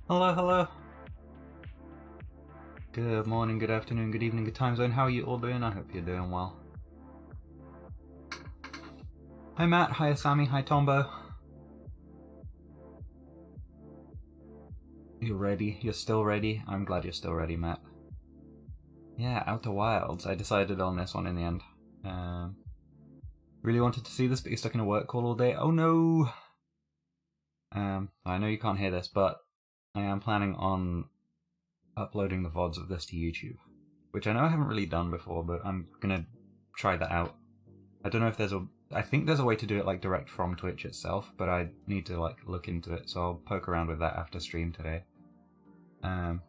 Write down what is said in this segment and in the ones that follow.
Hello, hello. Good morning, good afternoon, good evening, good time zone. How are you all doing? I hope you're doing well. Hi Matt, hi Asami, hi Tombo. You're ready? You're still ready? I'm glad you're still ready, Matt. Yeah, Outer Wilds. I decided on this one in the end. Really wanted to see this, but you're stuck in a work call all day. Oh no! I know you can't hear this, but I am planning on uploading the VoDs of this to YouTube. Which I know I haven't really done before, but I'm gonna try that out. I don't know if there's a... I think there's a way to do it like direct from Twitch itself, but I need to like look into it, so I'll poke around with that after stream today. Because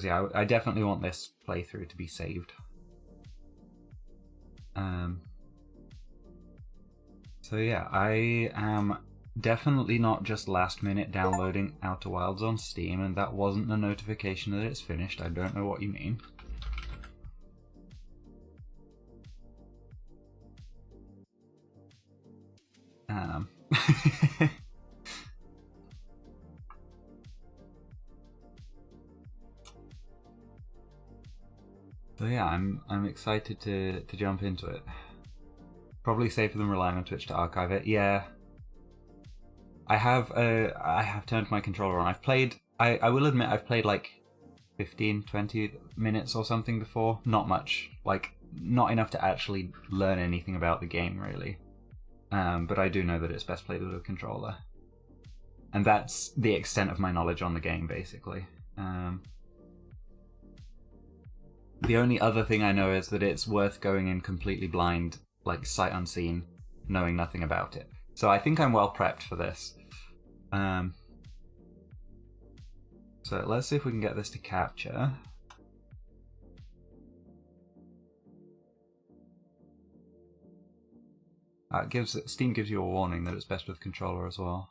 yeah, I definitely want this playthrough to be saved. So yeah, I am definitely not just last minute downloading Outer Wilds on Steam, and that wasn't the notification that it's finished. I don't know what you mean. So yeah, I'm excited to jump into it. Probably safer than relying on Twitch to archive it. Yeah, I have turned my controller on. I've played. I will admit I've played like 15, 20 minutes or something before. Not much. Like not enough to actually learn anything about the game really. But I do know that it's best played with a controller. And that's the extent of my knowledge on the game, basically. The only other thing I know is that it's worth going in completely blind, like sight unseen, knowing nothing about it. So I think I'm well prepped for this. So let's see if we can get this to capture. Steam gives you a warning that it's best with controller as well.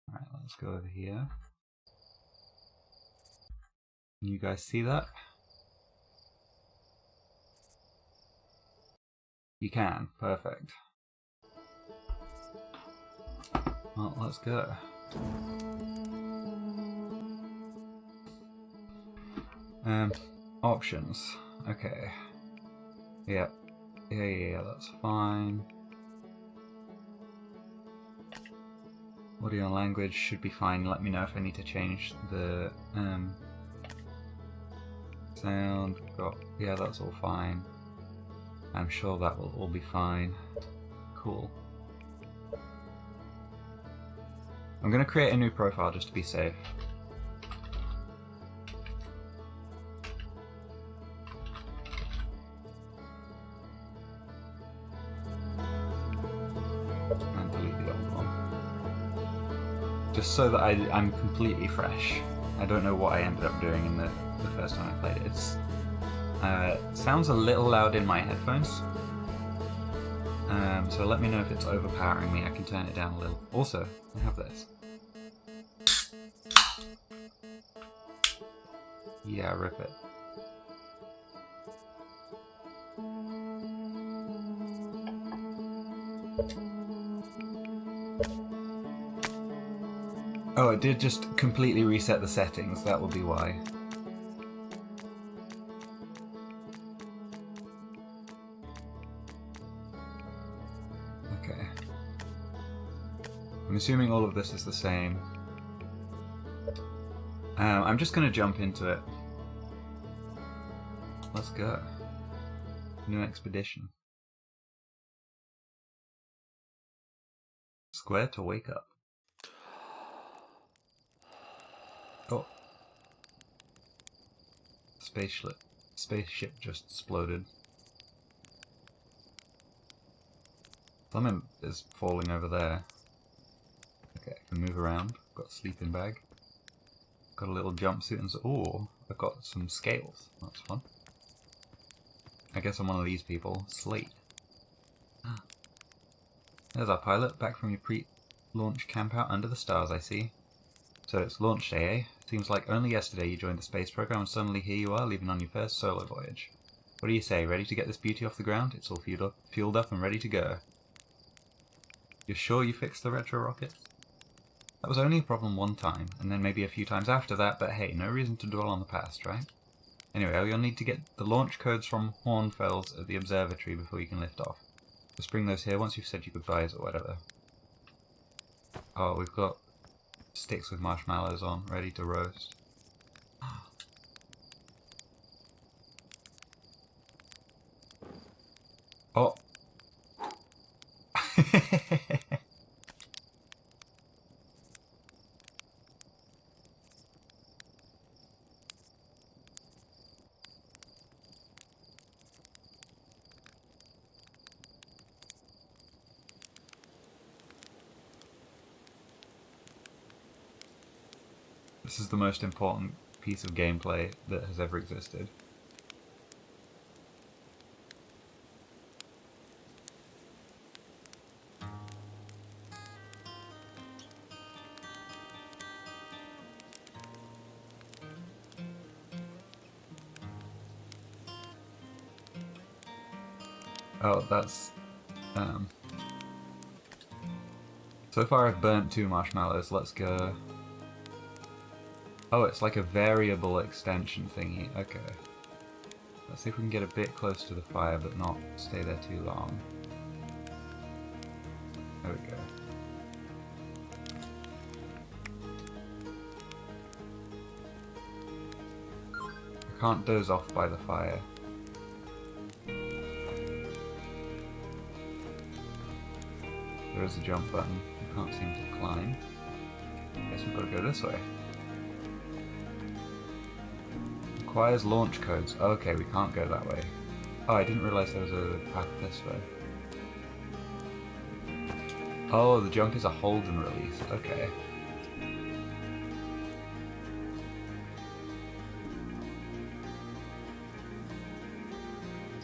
Alright, let's go over here. Can you guys see that? You can. Perfect. Well, let's go. Options. Okay. Yep. Yeah, that's fine. Audio and language should be fine. Let me know if I need to change the sound. Yeah, that's all fine. I'm sure that will all be fine. Cool. I'm gonna create a new profile just to be safe. And delete the old one. Just so that I'm completely fresh. I don't know what I ended up doing in the first time I played it. It's sounds a little loud in my headphones. So let me know if it's overpowering me. I can turn it down a little. Also, I have this. Yeah, rip it. Oh, it did just completely reset the settings. That will be why. Okay. I'm assuming all of this is the same. I'm just gonna jump into it. Let's go. New expedition. Square to wake up. Oh. Spaceship just exploded. Something is falling over there. Okay, I can move around. Got a sleeping bag. Got a little jumpsuit and oh, I've got some scales. That's fun. I guess I'm one of these people. Slate. There's our pilot, back from your pre-launch campout under the stars, I see. So it's launch day, eh? Seems like only yesterday you joined the space program and suddenly here you are, leaving on your first solo voyage. What do you say, ready to get this beauty off the ground? It's all fueled up and ready to go. You're sure you fixed the retro rockets? That was only a problem one time, and then maybe a few times after that, but hey, no reason to dwell on the past, right? Anyway, you'll need to get the launch codes from Hornfells at the observatory before you can lift off. Just bring those here once you've said your goodbyes or whatever. Oh, we've got sticks with marshmallows on, ready to roast. Oh! This is the most important piece of gameplay that has ever existed. Oh, that's... So far I've burnt 2 marshmallows, let's go... Oh, it's like a variable extension thingy, okay. Let's see if we can get a bit close to the fire but not stay there too long. There we go. I can't doze off by the fire. There is a jump button. We can't seem to climb. Guess we've got to go this way. Requires launch codes. Okay, we can't go that way. Oh, I didn't realise there was a path this way. Oh, the jump is a hold and release. Okay.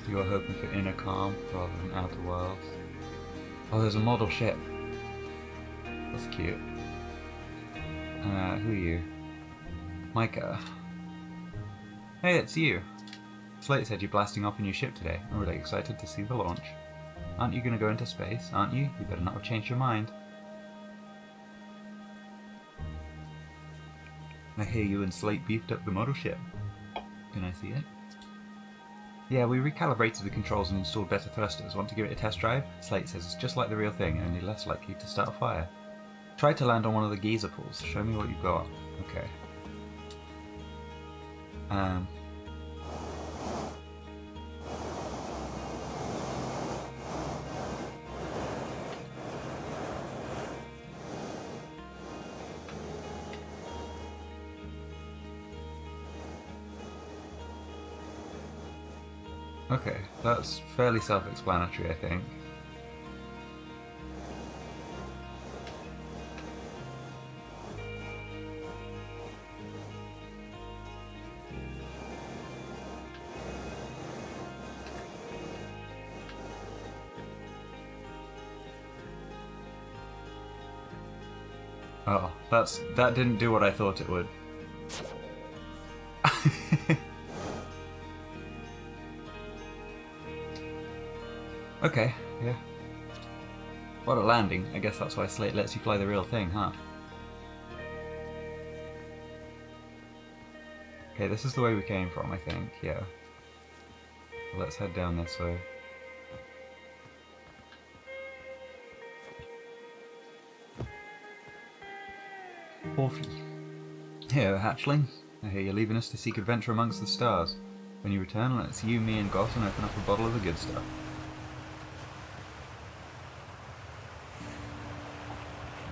You're hoping for inner calm rather than outer worlds. Oh, there's a model ship. That's cute. Who are you? Micah. Hey, it's you. Slate said you're blasting off a new ship today. I'm really excited to see the launch. Aren't you going to go into space, aren't you? You better not have changed your mind. I hear you and Slate beefed up the model ship. Can I see it? Yeah, we recalibrated the controls and installed better thrusters. Want to give it a test drive? Slate says it's just like the real thing, only less likely to start a fire. Try to land on one of the geyser pools. Show me what you've got. Okay. Okay, that's fairly self-explanatory, I think. Oh, that didn't do what I thought it would. Okay, yeah. What a landing. I guess that's why Slate lets you fly the real thing, huh? Okay, this is the way we came from, I think, yeah. Let's head down this way. Orphy. Here, hatchling. I hear you're leaving us to seek adventure amongst the stars. When you return, let's you, me, and Gossen open up a bottle of the good stuff.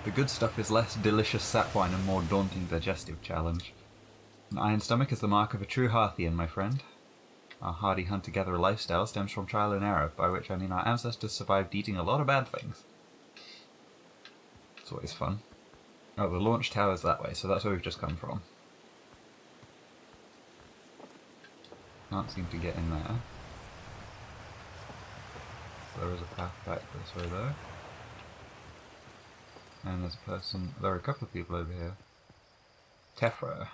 The good stuff is less delicious sap wine and more daunting digestive challenge. An iron stomach is the mark of a true Hearthian, my friend. Our hardy hunter-gatherer lifestyle stems from trial and error, by which I mean our ancestors survived eating a lot of bad things. It's always fun. Oh, the launch tower's that way, so that's where we've just come from. Can't seem to get in there. There is a path back this way though. And there's a person, there are a couple of people over here. Tefra.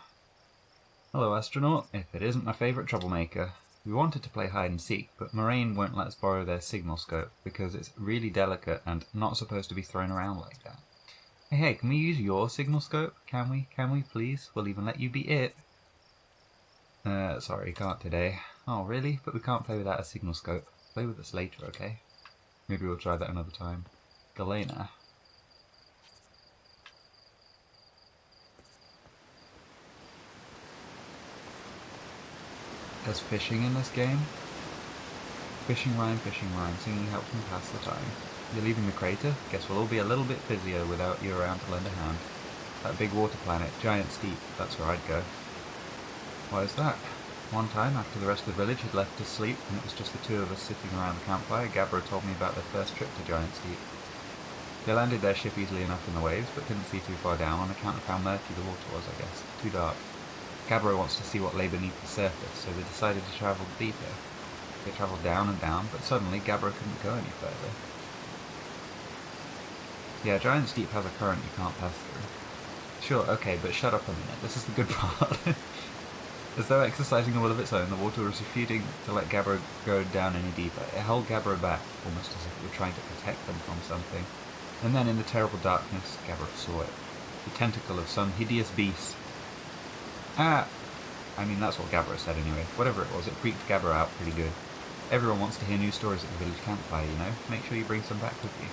Hello, astronaut. If it isn't my favourite troublemaker. We wanted to play hide and seek, but Moraine won't let us borrow their signal scope because it's really delicate and not supposed to be thrown around like that. Hey, can we use your signal scope? Can we please? We'll even let you be it. Sorry, can't today. Oh, really? But we can't play without a signal scope. Play with us later, okay? Maybe we'll try that another time. Galena. There's fishing in this game. Fishing rhyme, singing helps me pass the time. You're leaving the crater? Guess we'll all be a little bit busier without you around to lend a hand. That big water planet, Giant Steep, that's where I'd go. Why is that? One time, after the rest of the village had left to sleep, and it was just the two of us sitting around the campfire, Gabra told me about their first trip to Giant Steep. They landed their ship easily enough in the waves, but couldn't see too far down on account of how murky the water was, I guess. Too dark. Gabra wants to see what lay beneath the surface, so they decided to travel deeper. They travelled down and down, but suddenly Gabra couldn't go any further. Yeah, Giant Steep has a current you can't pass through. Sure, okay, but shut up a minute, this is the good part. As though exercising a will of its own, the water was refusing to let Gabra go down any deeper. It held Gabra back, almost as if it were trying to protect them from something. And then in the terrible darkness, Gabra saw it. The tentacle of some hideous beast. I mean, that's what Gabra said anyway. Whatever it was, it freaked Gabra out pretty good. Everyone wants to hear new stories at the village campfire, you know? Make sure you bring some back with you.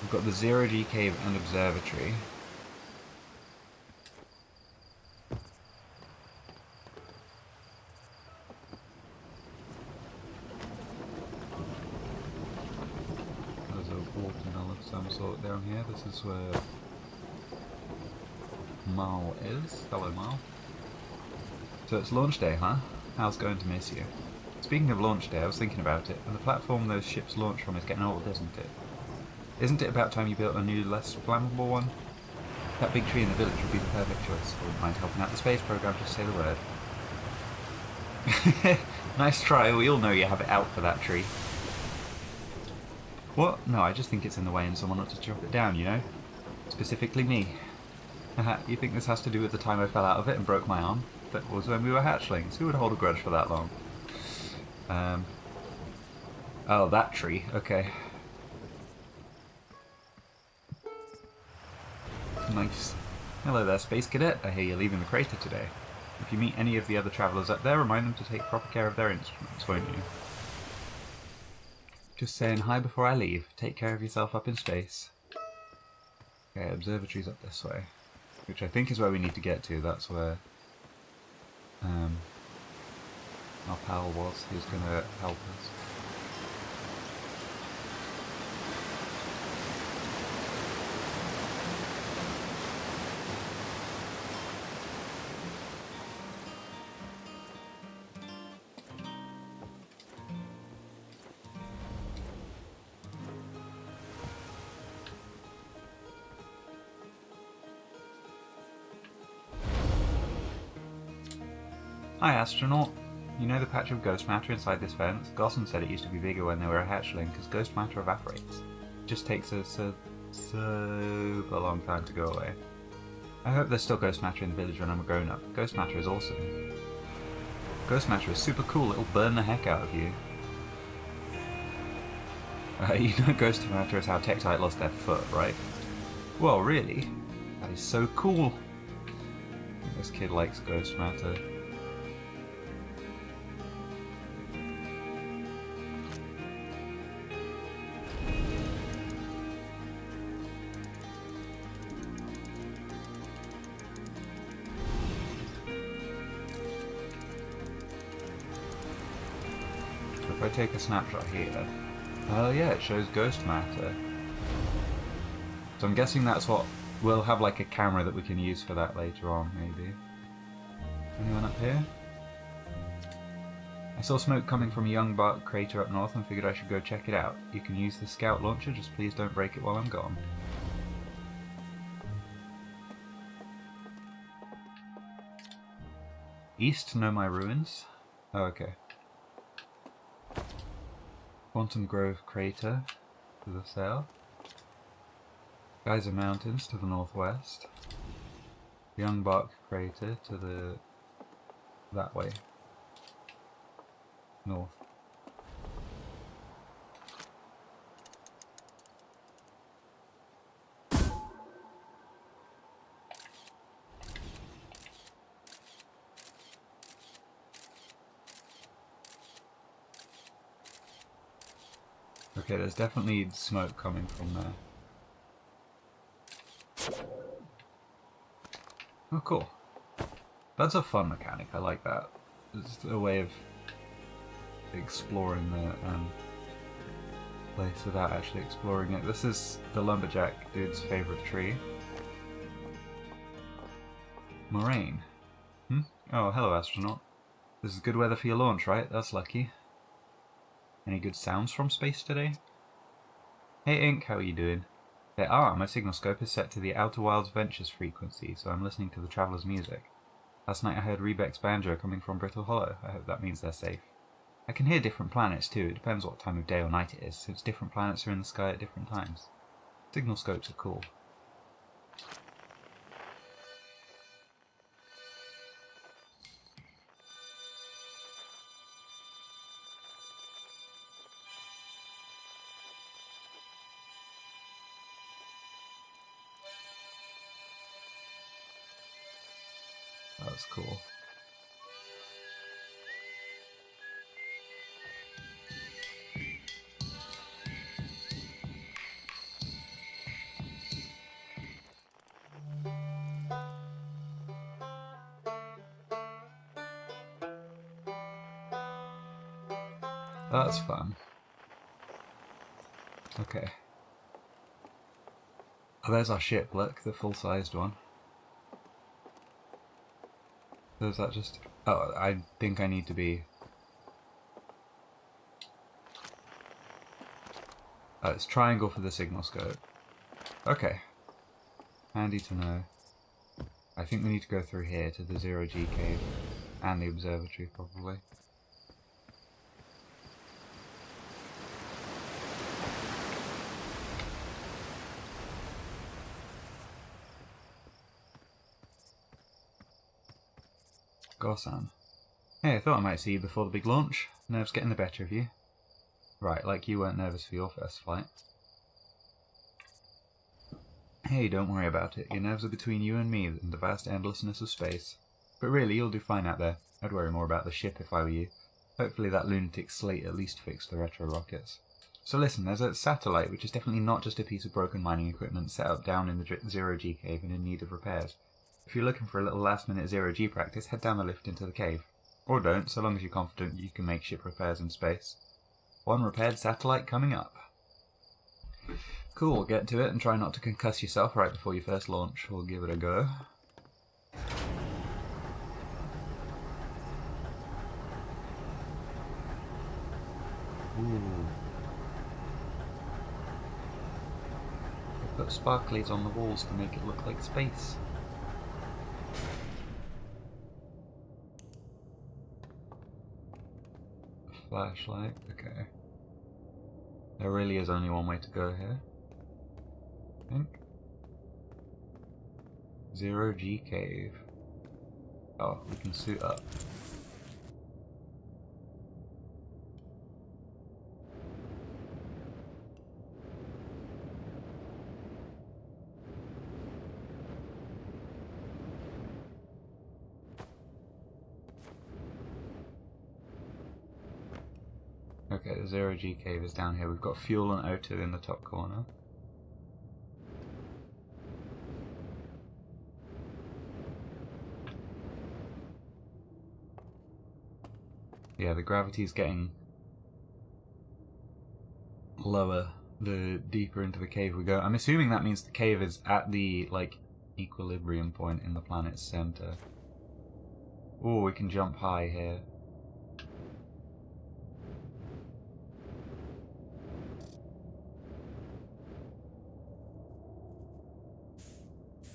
We've got the Zero-G Cave and Observatory. There's a water mill of some sort down here. This is where Mal is. Hello, Mal. So it's launch day, huh? Hal's going to miss you. Speaking of launch day, I was thinking about it, and the platform those ships launch from is getting old, isn't it? Isn't it about time you built a new, less flammable one? That big tree in the village would be the perfect choice. I wouldn't mind helping out the space program, just say the word. Nice try, we all know you have it out for that tree. What? No, I just think it's in the way and someone ought to chop it down, you know? Specifically me. Haha, you think this has to do with the time I fell out of it and broke my arm? That was when we were hatchlings. Who would hold a grudge for that long? Oh, that tree. Okay. Nice. Hello there, Space Cadet. I hear you're leaving the crater today. If you meet any of the other travellers up there, remind them to take proper care of their instruments, won't you? Just saying hi before I leave. Take care of yourself up in space. Okay, observatory's up this way. Which I think is where we need to get to. That's where our pal was. He was going to help us. Hi, astronaut. You know the patch of ghost matter inside this fence? Gosson said it used to be bigger when they were a hatchling, because ghost matter evaporates. It just takes a super long time to go away. I hope there's still ghost matter in the village when I'm a grown-up. Ghost matter is awesome. Ghost matter is super cool, it'll burn the heck out of you. You know ghost matter is how Tektite lost their foot, right? Well, really? That is so cool. I think this kid likes ghost matter. If I take a snapshot here, oh yeah, it shows ghost matter. So I'm guessing that's what, we'll have like a camera that we can use for that later on, maybe. Anyone up here? I saw smoke coming from a young bark crater up north and figured I should go check it out. You can use the scout launcher, just please don't break it while I'm gone. East, know my ruins? Oh, okay. Quantum Grove crater to the south. Geyser Mountains to the northwest. Young Bark Crater to the... that way. North. Okay, there's definitely smoke coming from there. Oh, cool. That's a fun mechanic, I like that. It's a way of exploring the place without actually exploring it. This is the lumberjack dude's favourite tree. Moraine. Oh, hello, astronaut. This is good weather for your launch, right? That's lucky. Any good sounds from space today? Hey Ink, how are you doing? There are. My signal scope is set to the Outer Wilds Ventures frequency, so I'm listening to the Traveller's music. Last night I heard Rebek's banjo coming from Brittle Hollow. I hope that means they're safe. I can hear different planets too. It depends what time of day or night it is, since different planets are in the sky at different times. Signal scopes are cool. That's cool. That's fun. Okay. Oh, there's our ship, look, the full-sized one. So is that just... Oh, I think I need to be... Oh, it's triangle for the signal scope. Okay. Handy to know. I think we need to go through here to the zero-G cave and the observatory, probably. Gorsan. Hey, I thought I might see you before the big launch. Nerves getting the better of you. Right, like you weren't nervous for your first flight. Hey, don't worry about it. Your nerves are between you and me and the vast endlessness of space. But really, you'll do fine out there. I'd worry more about the ship if I were you. Hopefully that lunatic slate at least fixed the retro rockets. So listen, there's a satellite which is definitely not just a piece of broken mining equipment set up down in the zero-G cave and in need of repairs. If you're looking for a little last-minute zero-G practice, head down the lift into the cave. Or don't, so long as you're confident you can make ship repairs in space. One repaired satellite coming up. Cool, get to it and try not to concuss yourself right before your first launch. We'll give it a go. Ooh. They put sparklies on the walls to make it look like space. Flashlight, okay. There really is only one way to go here. I think. Zero-G cave. Oh, we can suit up. Okay, the zero-G cave is down here. We've got fuel and O2 in the top corner. Yeah, the gravity's getting lower the deeper into the cave we go. I'm assuming that means the cave is at the, like, equilibrium point in the planet's center. Oh, we can jump high here.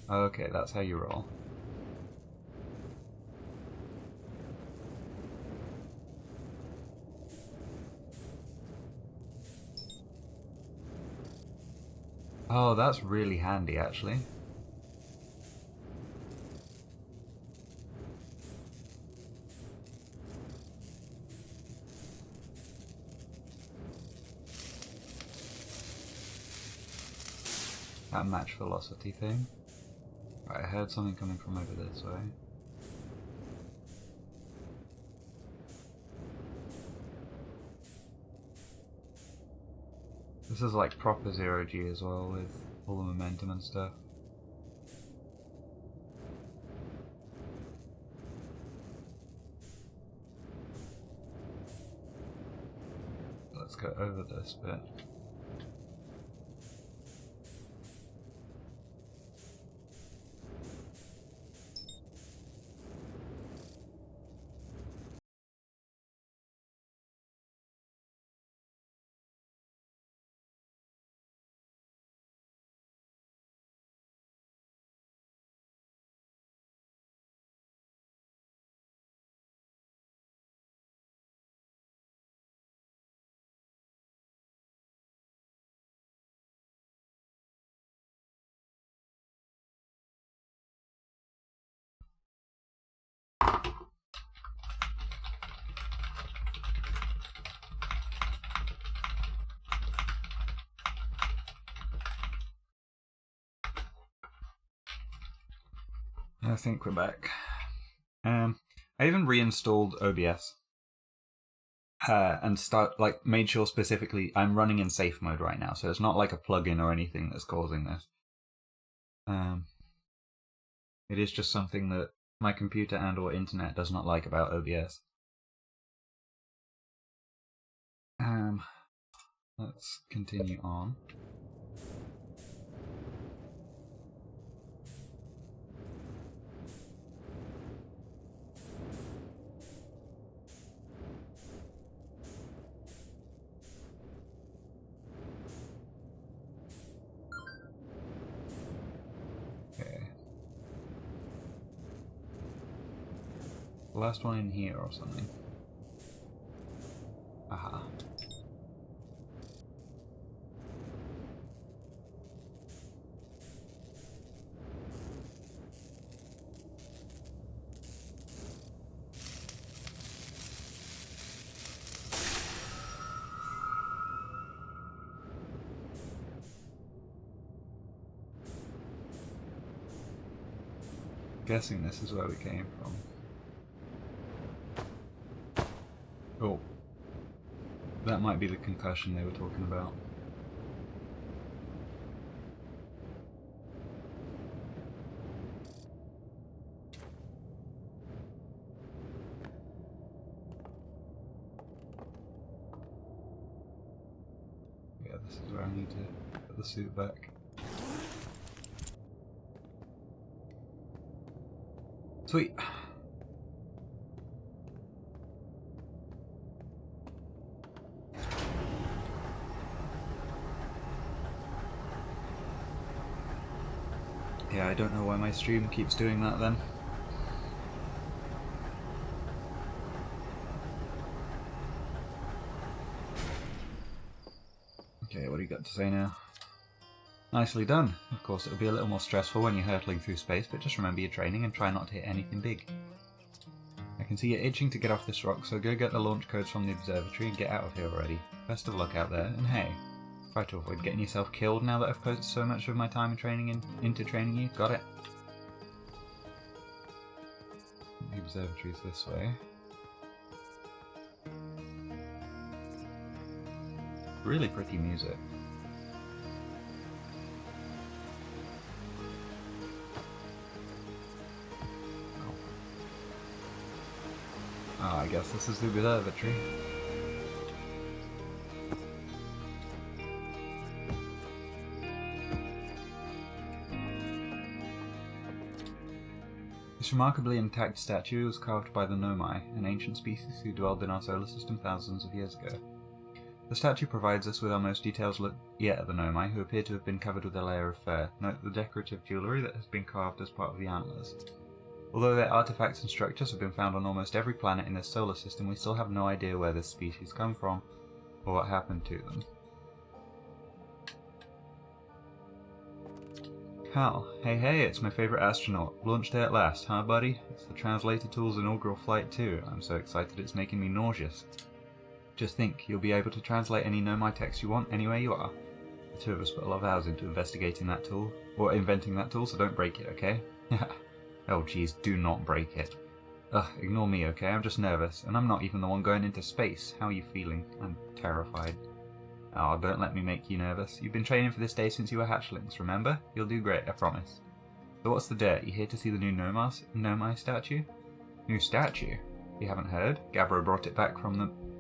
Okay, that's how you roll. Oh, that's really handy, actually. That match velocity thing. Right, I heard something coming from over this way. This is like proper 0G as well, with all the momentum and stuff. Let's go over this bit. I think we're back. I even reinstalled OBS and made sure specifically I'm running in safe mode right now, so it's not like a plugin or anything that's causing this. It is just something that my computer and or internet does not like about OBS. Let's continue on. Last one in here or something. Aha. Guessing this is where we came from. Oh, that might be the concussion they were talking about. Yeah, this is where I need to put the suit back. Sweet. Yeah, I don't know why my stream keeps doing that then. Okay, what do you got to say now? Nicely done. Of course, it'll be a little more stressful when you're hurtling through space, but just remember your training and try not to hit anything big. I can see you're itching to get off this rock, so go get the launch codes from the observatory and get out of here already. Best of luck out there, and hey, try to avoid getting yourself killed now that I've put so much of my time and training into training you. Got it? The observatory's this way. Really pretty music. Oh, I guess this is the observatory. This remarkably intact statue was carved by the Nomai, an ancient species who dwelled in our solar system thousands of years ago. The statue provides us with our most detailed look yet at the Nomai, who appear to have been covered with a layer of fur. Note the decorative jewellery that has been carved as part of the antlers. Although their artifacts and structures have been found on almost every planet in this solar system, we still have no idea where this species come from, or what happened to them. Hal, hey, it's my favourite astronaut. Launch day at last, huh buddy? It's the translator tool's inaugural flight too. I'm so excited it's making me nauseous. Just think, you'll be able to translate any Nomai text you want anywhere you are. two of us put a lot of hours into investigating that tool, or inventing that tool, so don't break it, okay? Oh jeez, do not break it. Ugh, ignore me, okay? I'm just nervous, and I'm not even the one going into space. How are you feeling? I'm terrified. Oh, don't let me make you nervous. You've been training for this day since you were hatchlings, remember? You'll do great, I promise. So what's the dirt? You here to see the new Nomai statue? New statue? You haven't heard? Gabbro brought it back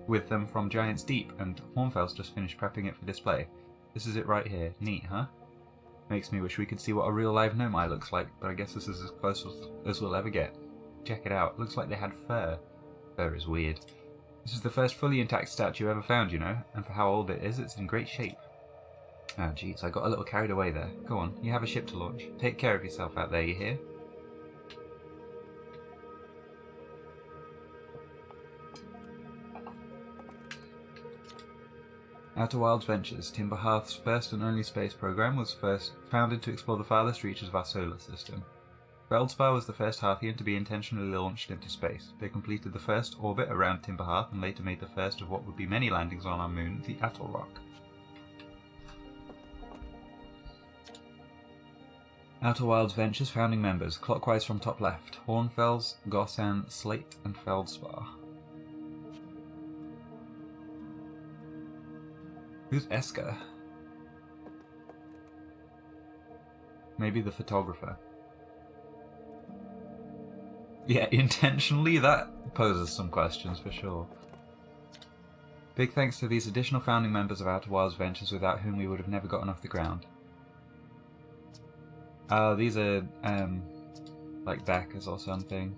with them from Giant's Deep, and Hornfels just finished prepping it for display. This is it right here. Neat, huh? Makes me wish we could see what a real live Nomai looks like, but I guess this is as close as we'll ever get. Check it out. Looks like they had fur. Fur is weird. This is the first fully intact statue ever found, you know, and for how old it is, it's in great shape. Ah, jeez, I got a little carried away there. Go on, you have a ship to launch. Take care of yourself out there, you hear? Outer Wilds Ventures, Timber Hearth's first and only space program, was first founded to explore the farthest reaches of our solar system. Feldspar was the first Hearthian to be intentionally launched into space. They completed the first orbit around Timber Hearth and later made the first of what would be many landings on our moon, the Atoll Rock. Outer Wilds Ventures founding members, clockwise from top left: Hornfels, Gossan, Slate, and Feldspar. Who's Esker? Maybe the photographer. Yeah, intentionally? That poses some questions for sure. Big thanks to these additional founding members of Outer Wilds Ventures, without whom we would have never gotten off the ground. These are, like backers or something.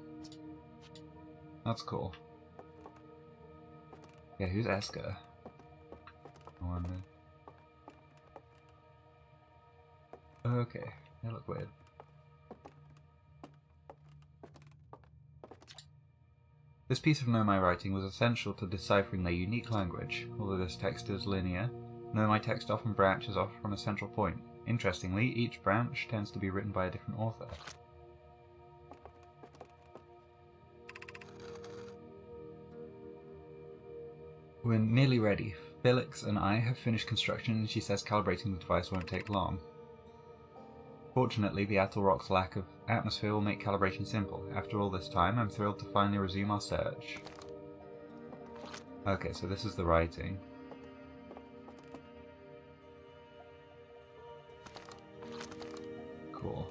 That's cool. Yeah, who's Esker? I wonder. Okay, they look weird. This piece of Nomai writing was essential to deciphering their unique language. Although this text is linear, Nomai text often branches off from a central point. Interestingly, each branch tends to be written by a different author. We're nearly ready. Felix and I have finished construction, and she says calibrating the device won't take long. Fortunately, the Atoll Rock's lack of atmosphere will make calibration simple. After all this time, I'm thrilled to finally resume our search. Okay, so this is the writing. Cool.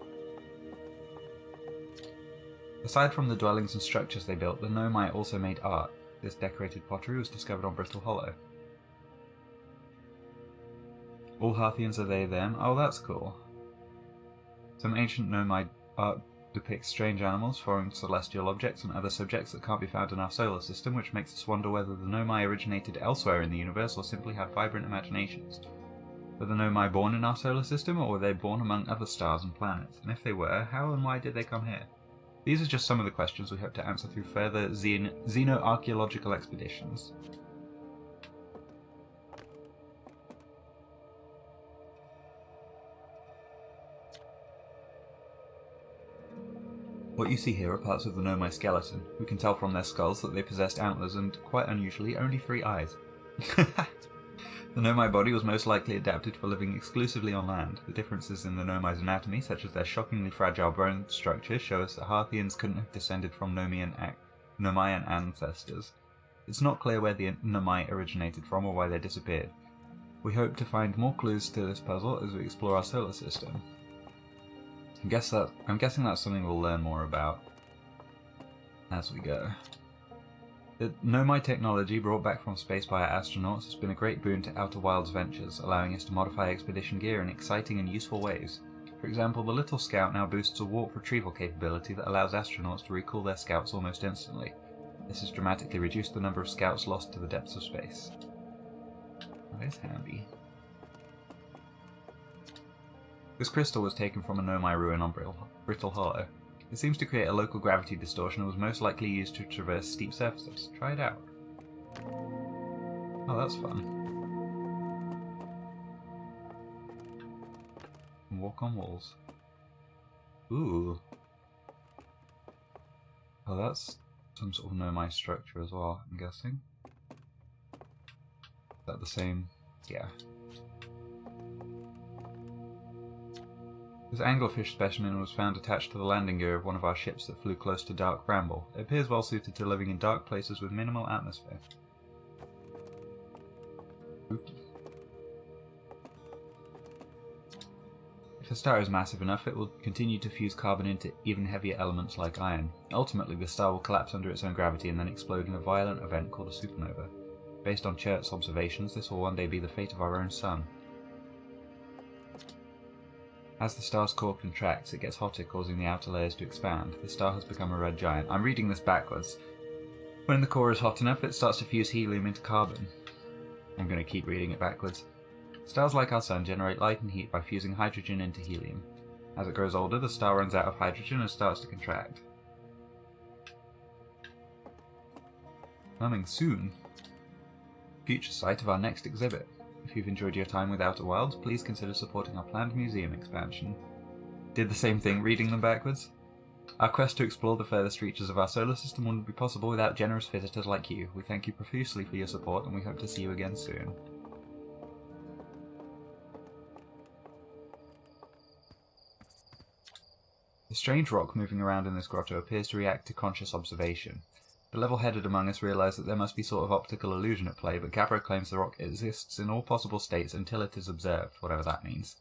Aside from the dwellings and structures they built, the Nomai also made art. This decorated pottery was discovered on Brittle Hollow. All Hearthians are they, them? Oh, that's cool. Some ancient Nomai art depicts strange animals, foreign celestial objects, and other subjects that can't be found in our solar system, which makes us wonder whether the Nomai originated elsewhere in the universe or simply have vibrant imaginations. Were the Nomai born in our solar system, or were they born among other stars and planets? And if they were, how and why did they come here? These are just some of the questions we hope to answer through further xenoarchaeological expeditions. What you see here are parts of the Nomai skeleton. We can tell from their skulls that they possessed antlers and, quite unusually, only 3 eyes. The Nomai body was most likely adapted for living exclusively on land. The differences in the Nomai's anatomy, such as their shockingly fragile bone structure, show us that Hearthians couldn't have descended from Nomaian ancestors. It's not clear where the Nomai originated from or why they disappeared. We hope to find more clues to this puzzle as we explore our solar system. I'm guessing that's something we'll learn more about as we go. The Nomai technology brought back from space by our astronauts has been a great boon to Outer Wilds Ventures, allowing us to modify expedition gear in exciting and useful ways. For example, the Little Scout now boosts a warp retrieval capability that allows astronauts to recall their scouts almost instantly. This has dramatically reduced the number of scouts lost to the depths of space. That is handy. This crystal was taken from a Nomai ruin on Brittle Hollow. It seems to create a local gravity distortion and was most likely used to traverse steep surfaces. Try it out. Oh, that's fun. Walk on walls. Ooh. Oh, that's some sort of Nomai structure as well, I'm guessing. Is that the same? Yeah. This anglerfish specimen was found attached to the landing gear of one of our ships that flew close to dark bramble. It appears well suited to living in dark places with minimal atmosphere. If a star is massive enough, it will continue to fuse carbon into even heavier elements like iron. Ultimately, the star will collapse under its own gravity and then explode in a violent event called a supernova. Based on Chert's observations, this will one day be the fate of our own sun. As the star's core contracts, it gets hotter, causing the outer layers to expand. The star has become a red giant. I'm reading this backwards. When the core is hot enough, it starts to fuse helium into carbon. I'm going to keep reading it backwards. Stars like our sun generate light and heat by fusing hydrogen into helium. As it grows older, the star runs out of hydrogen and starts to contract. Coming soon. Future site of our next exhibit. If you've enjoyed your time with Outer Wilds, please consider supporting our planned museum expansion. Did the same thing, reading them backwards? Our quest to explore the furthest reaches of our solar system wouldn't be possible without generous visitors like you. We thank you profusely for your support, and we hope to see you again soon. The strange rock moving around in this grotto appears to react to conscious observation. The level-headed among us realise that there must be sort of optical illusion at play, but Gabro claims the rock exists in all possible states until it is observed, whatever that means.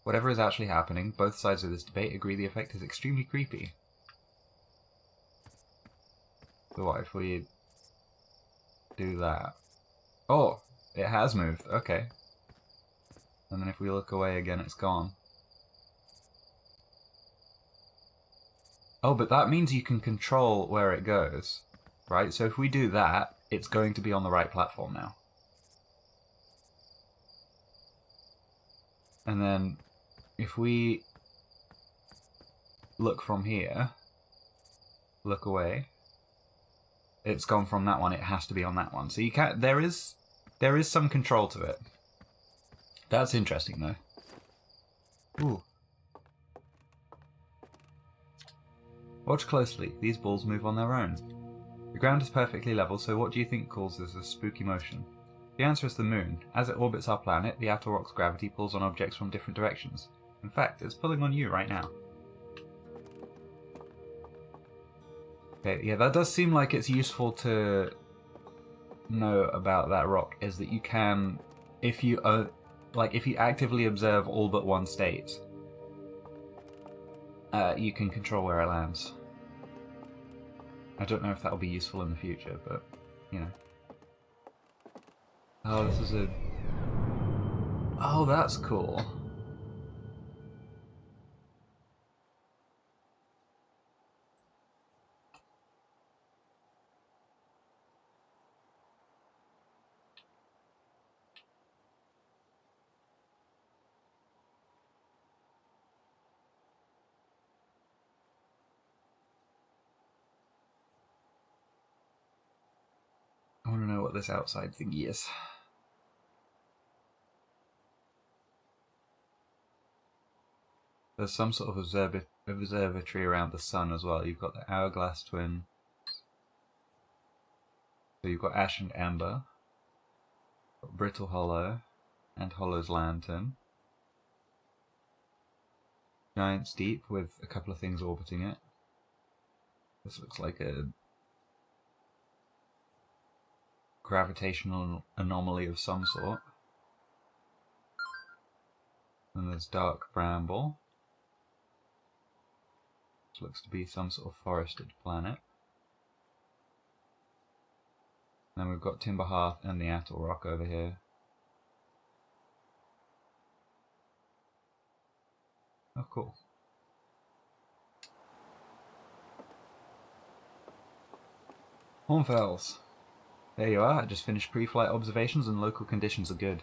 Whatever is actually happening, both sides of this debate agree the effect is extremely creepy. So what if we do that? Oh! It has moved, okay. And then if we look away again, it's gone. Oh, but that means you can control where it goes. Right, so if we do that, it's going to be on the right platform now. And then, if we look from here, look away, it's gone from that one, it has to be on that one. So you can't, there is some control to it. That's interesting though. Ooh. Watch closely, these balls move on their own. The ground is perfectly level, so what do you think causes this spooky motion? The answer is the moon. As it orbits our planet, the outer rock's gravity pulls on objects from different directions. In fact, it's pulling on you right now. Okay, yeah, that does seem like it's useful to know about that rock, is that you can, if you actively observe all but one state, you can control where it lands. I don't know if that'll be useful in the future, but, you know. Oh, this is a... Oh, that's cool. I want to know what this outside thingy is. There's some sort of observatory around the sun as well. You've got the Hourglass Twin. So you've got Ash and Amber. Got Brittle Hollow. And Hollow's Lantern. Giant's Deep with a couple of things orbiting it. This looks like a gravitational anomaly of some sort. And there's Dark Bramble. Which looks to be some sort of forested planet. Then we've got Timber Hearth and the Atoll Rock over here. Oh, cool. Hornfells. There you are, I just finished pre-flight observations and local conditions are good.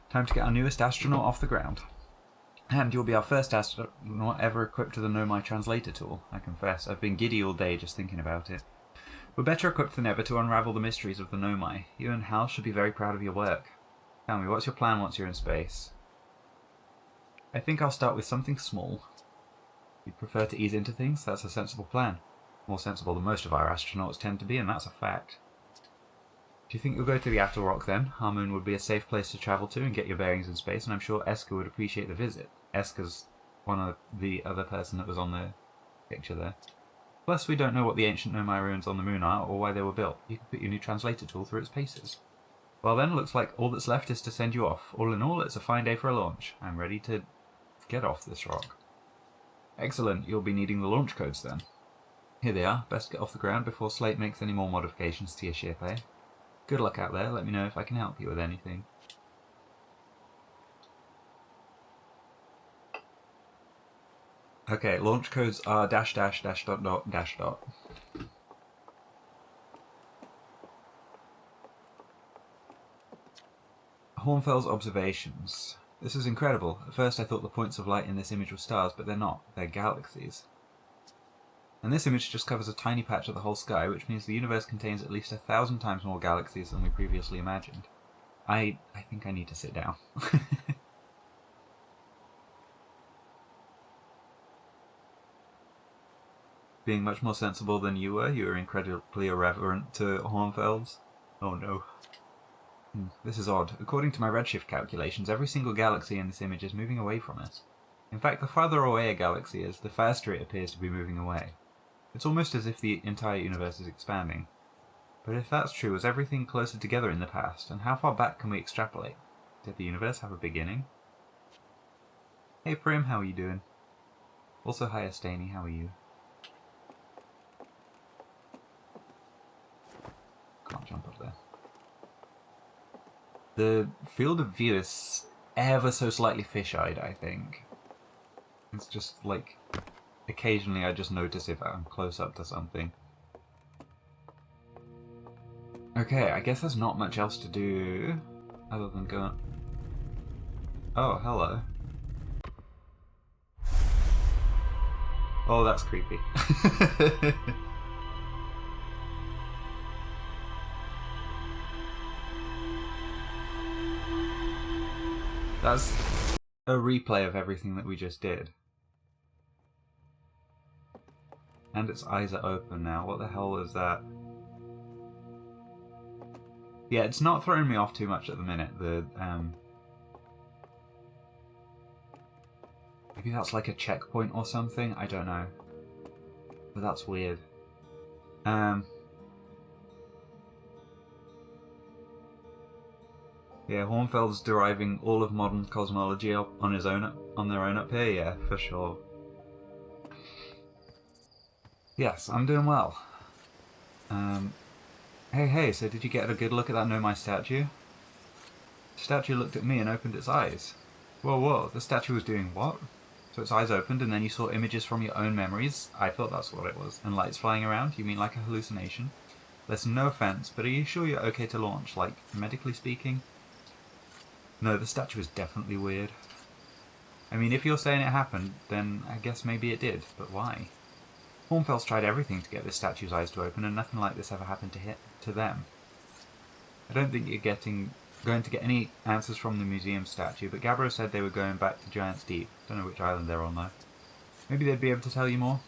Time to get our newest astronaut off the ground. And you'll be our first astronaut ever equipped with a Nomai translator tool. I confess, I've been giddy all day just thinking about it. We're better equipped than ever to unravel the mysteries of the Nomai. You and Hal should be very proud of your work. Tell me, what's your plan once you're in space? I think I'll start with something small. You'd prefer to ease into things? That's a sensible plan. More sensible than most of our astronauts tend to be, and that's a fact. Do you think you'll go to the Atoll Rock then? Our moon would be a safe place to travel to and get your bearings in space, and I'm sure Eska would appreciate the visit. Eska's one of the other person that was on the picture there. Plus, we don't know what the ancient Nomai ruins on the moon are or why they were built. You can put your new translator tool through its paces. Well then, looks like all that's left is to send you off. All in all, it's a fine day for a launch. I'm ready to get off this rock. Excellent, you'll be needing the launch codes then. Here they are. Best get off the ground before Slate makes any more modifications to your ship, eh? Good luck out there. Let me know if I can help you with anything. Okay, launch codes are dash dash dash dot dot dash dot. Hornfels observations. This is incredible. At first I thought the points of light in this image were stars, but they're not. They're galaxies. And this image just covers a tiny patch of the whole sky, which means the universe contains at least 1,000 times more galaxies than we previously imagined. I think I need to sit down. Being much more sensible than you were incredibly irreverent to Hornfels. Oh no. This is odd. According to my redshift calculations, every single galaxy in this image is moving away from us. In fact, the farther away a galaxy is, the faster it appears to be moving away. It's almost as if the entire universe is expanding. But if that's true, was everything closer together in the past? And how far back can we extrapolate? Did the universe have a beginning? Hey Prim, how are you doing? Also, hi Estani, how are you? Can't jump up there. The field of view is ever so slightly fish-eyed, I think. It's just like, occasionally I just notice if I'm close up to something. Okay, I guess there's not much else to do other than go... Oh, hello. Oh, that's creepy. That's a replay of everything that we just did. And its eyes are open now. What the hell is that? Yeah, it's not throwing me off too much at the minute. Maybe that's like a checkpoint or something? I don't know. But that's weird. Yeah, Hornfeld's deriving all of modern cosmology on their own up here, yeah, for sure. Yes, I'm doing well. Hey, so did you get a good look at that Nomai statue? The statue looked at me and opened its eyes. Whoa, the statue was doing what? So its eyes opened and then you saw images from your own memories? I thought that's what it was. And lights flying around? You mean like a hallucination? Listen, no offense, but are you sure you're okay to launch, like, medically speaking? No, the statue is definitely weird. I mean, if you're saying it happened, then I guess maybe it did, but why? Hornfels tried everything to get this statue's eyes to open, and nothing like this ever happened to them. I don't think you're going to get any answers from the museum statue, but Gabbro said they were going back to Giant's Deep. Don't know which island they're on, though. Maybe they'd be able to tell you more.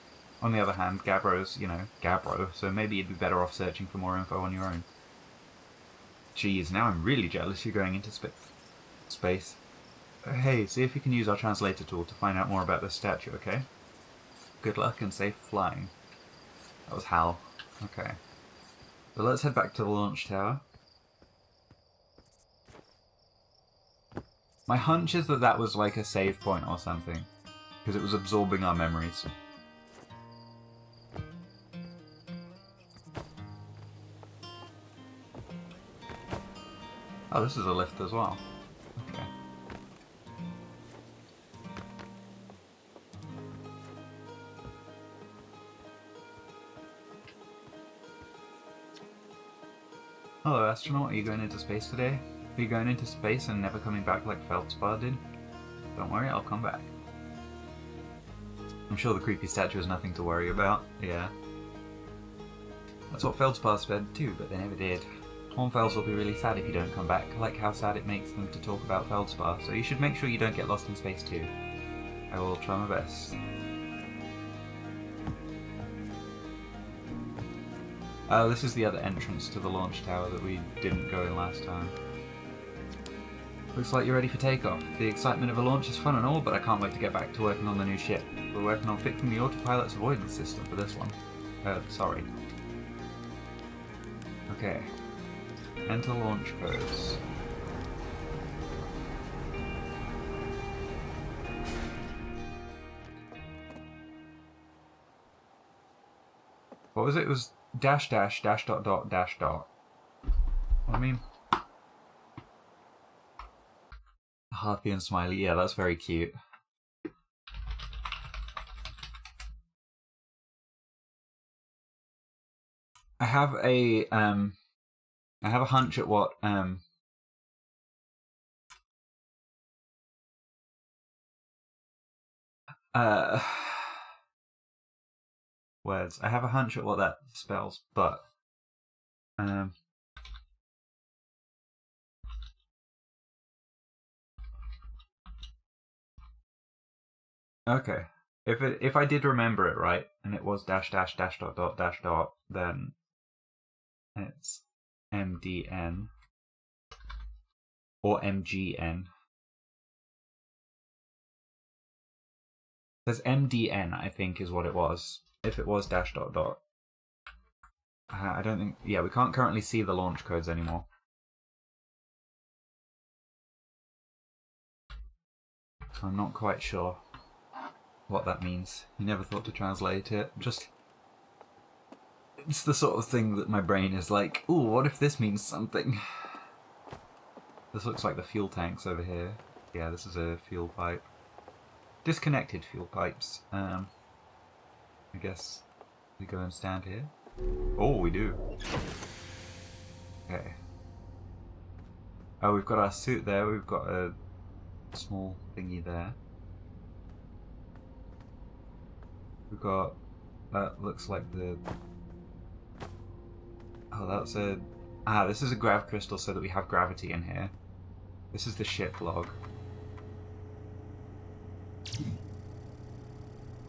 On the other hand, Gabbro's, Gabbro, so maybe you'd be better off searching for more info on your own. Jeez, now I'm really jealous you're going into space. Hey, see if you can use our translator tool to find out more about this statue, okay? Good luck and safe flying. That was Hal. Okay. So let's head back to the launch tower. My hunch is that was like a save point or something, because it was absorbing our memories. Oh, this is a lift as well. Okay. Hello, astronaut. Are you going into space today? Are you going into space and never coming back like Feldspar did? Don't worry, I'll come back. I'm sure the creepy statue is nothing to worry about. Yeah. That's what Feldspar said too, but they never did. Hornfels will be really sad if you don't come back, like how sad it makes them to talk about Feldspar, so you should make sure you don't get lost in space too. I will try my best. Oh, this is the other entrance to the launch tower that we didn't go in last time. Looks like you're ready for takeoff. The excitement of a launch is fun and all, but I can't wait to get back to working on the new ship. We're working on fixing the autopilot's avoidance system for this one. Sorry. Okay. Enter launch codes. What was it? It was dash dash dash dot dot dash dot. What I mean? Happy and smiley. Yeah, that's very cute. I have a hunch at what words. I have a hunch at what that spells, but okay. If I did remember it right, and it was dash dash dash dot dot dash dot, then it's MDN or MGN. It says MDN, I think, is what it was. If it was dash dot dot. I don't think... Yeah, we can't currently see the launch codes anymore. So I'm not quite sure what that means. You never thought to translate it. Just... It's the sort of thing that my brain is like, ooh, what if this means something? This looks like the fuel tanks over here. Yeah, this is a fuel pipe. Disconnected fuel pipes. I guess we go and stand here. Oh, we do. Okay. Oh, we've got our suit there. We've got a small thingy there. We've got... That looks like the... Oh, that's a... Ah, this is a grav crystal so that we have gravity in here. This is the ship log.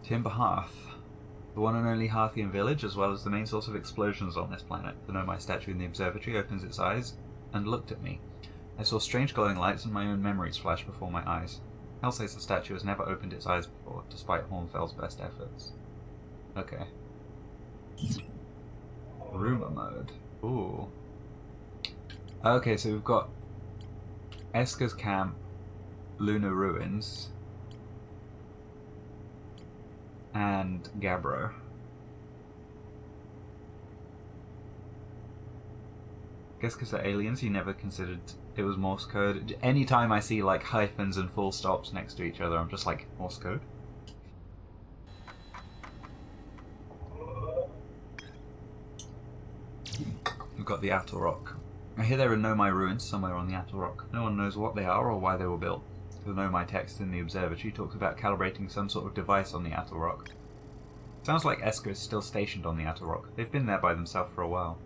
Timber Hearth. The one and only Hearthian village, as well as the main source of explosions on this planet. The Nomai statue in the observatory opens its eyes and looked at me. I saw strange glowing lights and my own memories flash before my eyes. Hell says the statue has never opened its eyes before, despite Hornfell's best efforts. Okay. Rumor mode. Ooh. Okay, so we've got Esker's Camp, Lunar Ruins, and Gabbro. I guess because they're aliens, you never considered it was Morse code. Anytime I see like hyphens and full stops next to each other, I'm just like, Morse code? We've got the Atoll Rock. I hear there are Nomai ruins somewhere on the Atoll Rock. No one knows what they are or why they were built. The Nomai text in the observatory talks about calibrating some sort of device on the Atoll Rock. Sounds like Esker is still stationed on the Atoll Rock. They've been there by themselves for a while.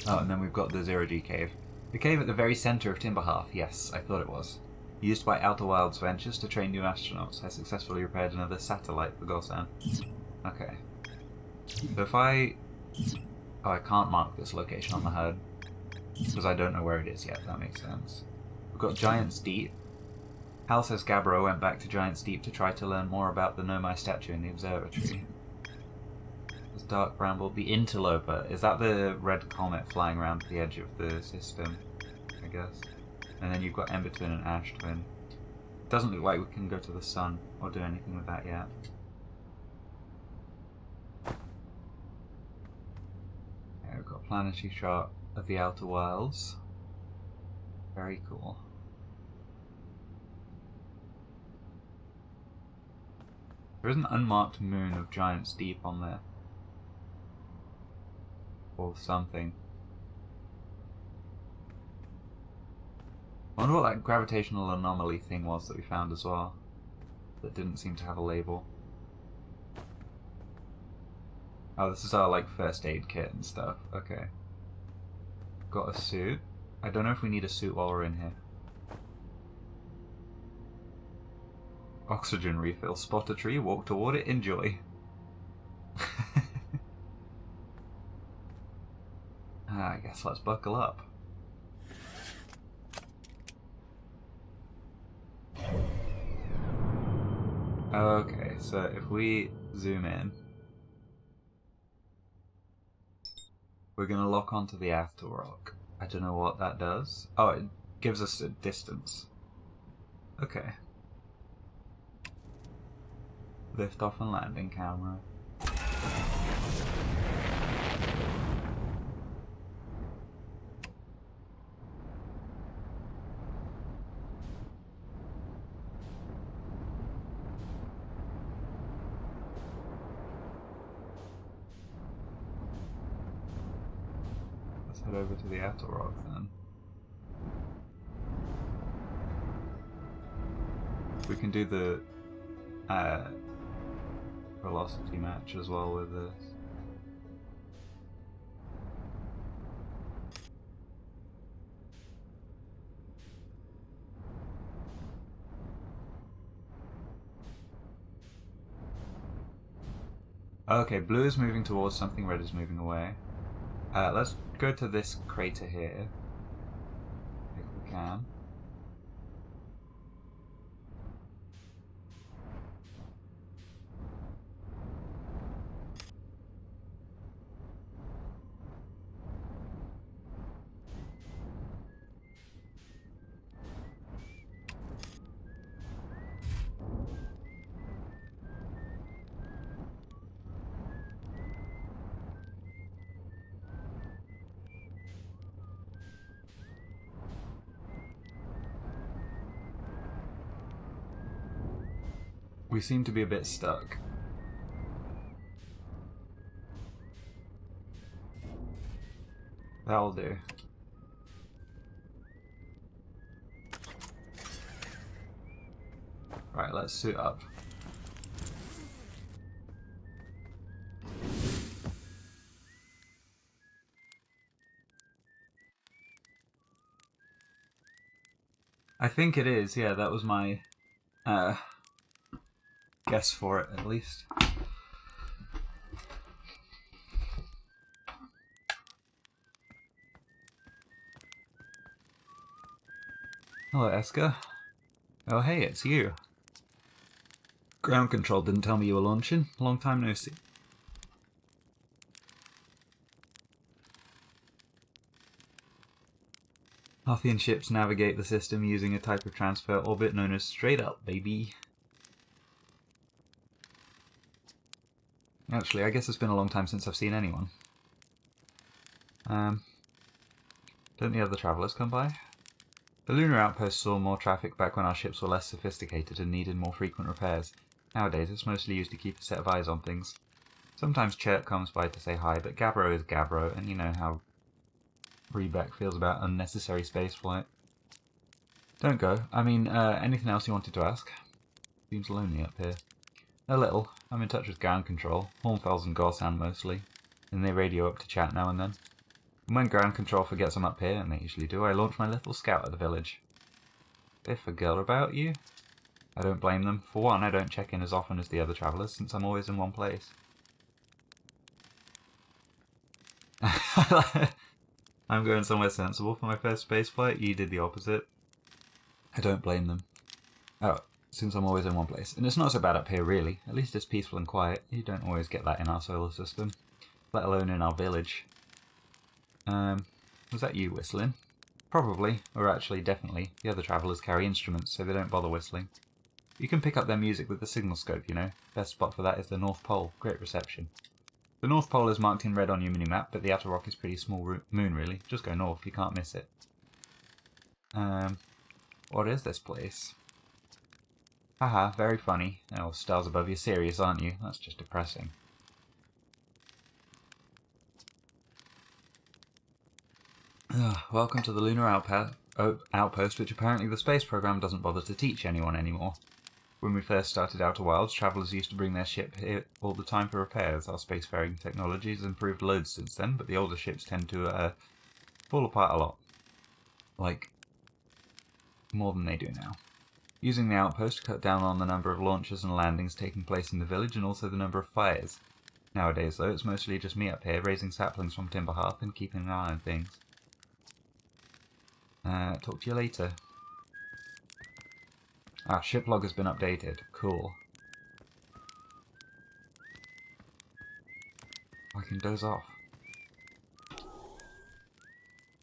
Oh, and then we've got the Zero-G cave. The cave at the very centre of Timber Hearth. Yes, I thought it was. Used by Outer Wilds Ventures to train new astronauts. I successfully repaired another satellite for Gosan. Okay. So if I... Oh, I can't mark this location on the HUD. Because I don't know where it is yet, that makes sense. We've got Giant's Deep. Hal says Gabbro went back to Giant's Deep to try to learn more about the Nomai statue in the observatory. This dark bramble, the interloper. Is that the red comet flying around the edge of the system? I guess. And then you've got Ember Twin and Ash Twin. Doesn't look like we can go to the sun or do anything with that yet. Okay, we've got a planetary chart of the Outer Wilds. Very cool. There is an unmarked moon of Giant's Deep on there. Or something. I wonder what that gravitational anomaly thing was that we found as well. That didn't seem to have a label. Oh, this is our like first aid kit and stuff. Okay. Got a suit. I don't know if we need a suit while we're in here. Oxygen refill. Spot a tree, walk toward it, enjoy. I guess let's buckle up. Okay, so if we zoom in, we're going to lock onto the outer rock. I don't know what that does. Oh, it gives us a distance. Okay. Lift off and landing camera. Let's head over to the outer rock then. We can do the velocity match as well with this. Okay, blue is moving towards something, red is moving away. Let's go to this crater here, if we can. We seem to be a bit stuck. That'll do. Right, let's suit up. I think it is, yeah, that was my guess for it, at least. Hello, Eska. Oh, hey, it's you. Ground control didn't tell me you were launching. Long time no see. Parthian ships navigate the system using a type of transfer orbit known as straight up, baby. Actually, I guess it's been a long time since I've seen anyone. Don't the other travellers come by? The lunar outpost saw more traffic back when our ships were less sophisticated and needed more frequent repairs. Nowadays, it's mostly used to keep a set of eyes on things. Sometimes Chirp comes by to say hi, but Gabbro is Gabbro, and you know how Rebeck feels about unnecessary spaceflight. Don't go. I mean, anything else you wanted to ask? Seems lonely up here. A little. I'm in touch with ground control, Hornfels and Gorsan mostly, and they radio up to chat now and then. And when ground control forgets I'm up here, and they usually do, I launch my little scout at the village. They forgot about you? I don't blame them. For one, I don't check in as often as the other travellers, since I'm always in one place. I'm going somewhere sensible for my first spaceflight. You did the opposite. I don't blame them. Oh, since I'm always in one place. And it's not so bad up here, really. At least it's peaceful and quiet. You don't always get that in our solar system, let alone in our village. Was that you whistling? Probably, or actually, definitely. The other travellers carry instruments, so they don't bother whistling. You can pick up their music with the signal scope, you know. Best spot for that is the North Pole. Great reception. The North Pole is marked in red on your minimap, but the outer rock is pretty small moon, really. Just go north, you can't miss it. What is this place? Haha, very funny. Oh, stars above, you're serious, aren't you? That's just depressing. Welcome to the Lunar Outpost, which apparently the space program doesn't bother to teach anyone anymore. When we first started Outer Wilds, travellers used to bring their ship here all the time for repairs. Our spacefaring technology has improved loads since then, but the older ships tend to fall apart a lot. Like, more than they do now. Using the outpost cut down on the number of launches and landings taking place in the village, and also the number of fires. Nowadays, though, it's mostly just me up here, raising saplings from timber hearth and keeping an eye on things. Talk to you later. Ship log has been updated. Cool. I can doze off.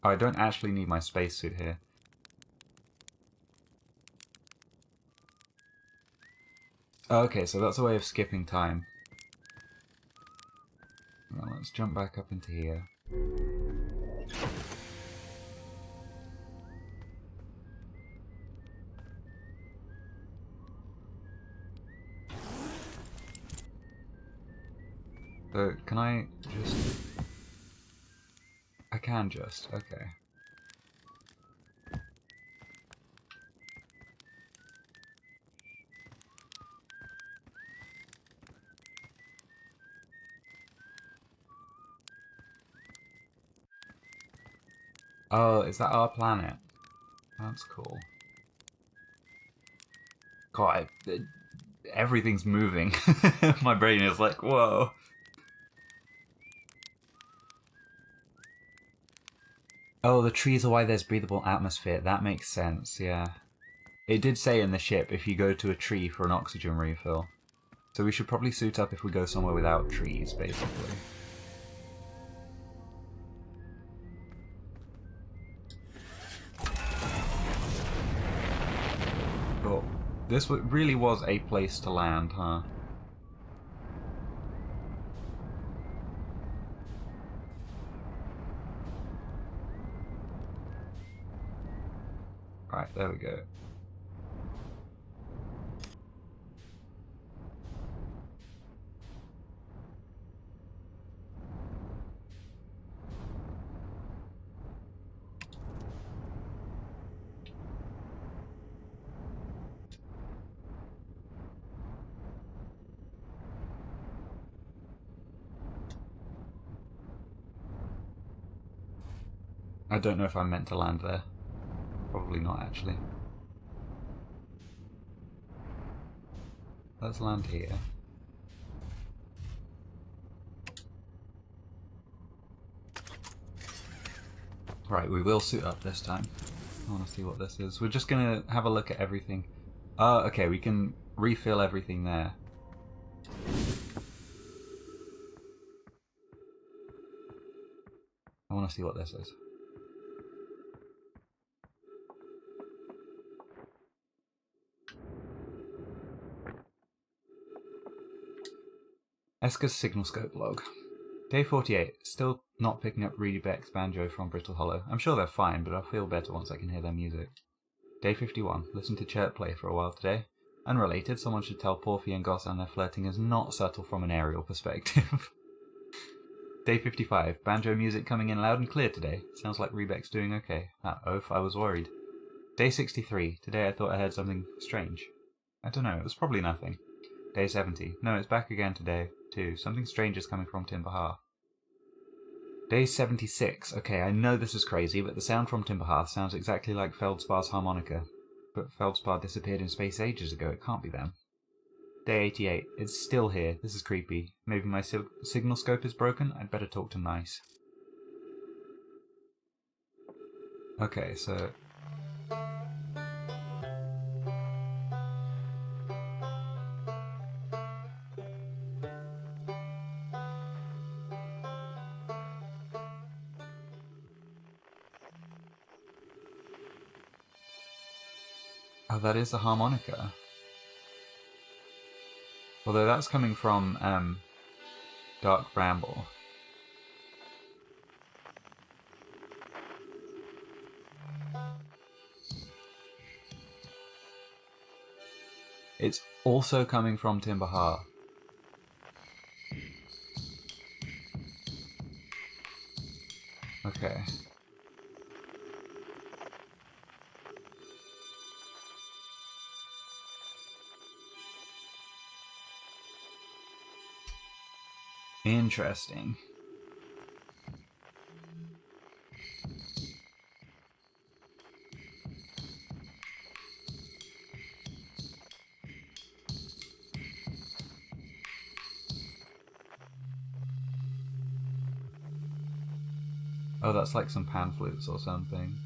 Oh, I don't actually need my spacesuit here. Oh, okay, so that's a way of skipping time. Well, let's jump back up into here. So, can I just... I can just, okay. Oh, is that our planet? That's cool. God, everything's moving. My brain is like, whoa. Oh, the trees are why there's breathable atmosphere. That makes sense, yeah. It did say in the ship if you go to a tree for an oxygen refill. So we should probably suit up if we go somewhere without trees, basically. Cool. This really was a place to land, huh? Right, there we go. I don't know if I'm meant to land there. Probably not, actually. Let's land here. Right, we will suit up this time. I want to see what this is. We're just going to have a look at everything. Okay, we can refill everything there. I want to see what this is. Eska's signal scope log. Day 48. Still not picking up Reedy Beck's banjo from Brittle Hollow. I'm sure they're fine, but I'll feel better once I can hear their music. Day 51. Listen to Chirp play for a while today. Unrelated, someone should tell Porphy and Gossan their flirting is not subtle from an aerial perspective. Day 55. Banjo music coming in loud and clear today. Sounds like Rebeck's doing okay. That oaf, I was worried. Day 63. Today I thought I heard something strange. I don't know, it was probably nothing. Day 70. No, it's back again today, too. Something strange is coming from Timberhearth. Day 76. Okay, I know this is crazy, but the sound from Timberhearth sounds exactly like Feldspar's harmonica. But Feldspar disappeared in space ages ago, it can't be them. Day 88. It's still here. This is creepy. Maybe my signal scope is broken? I'd better talk to Nice. Okay, so... Oh, that is the harmonica. Although that's coming from, Dark Bramble. It's also coming from Timberhearth. Okay. Interesting. Oh, that's like some pan flutes or something.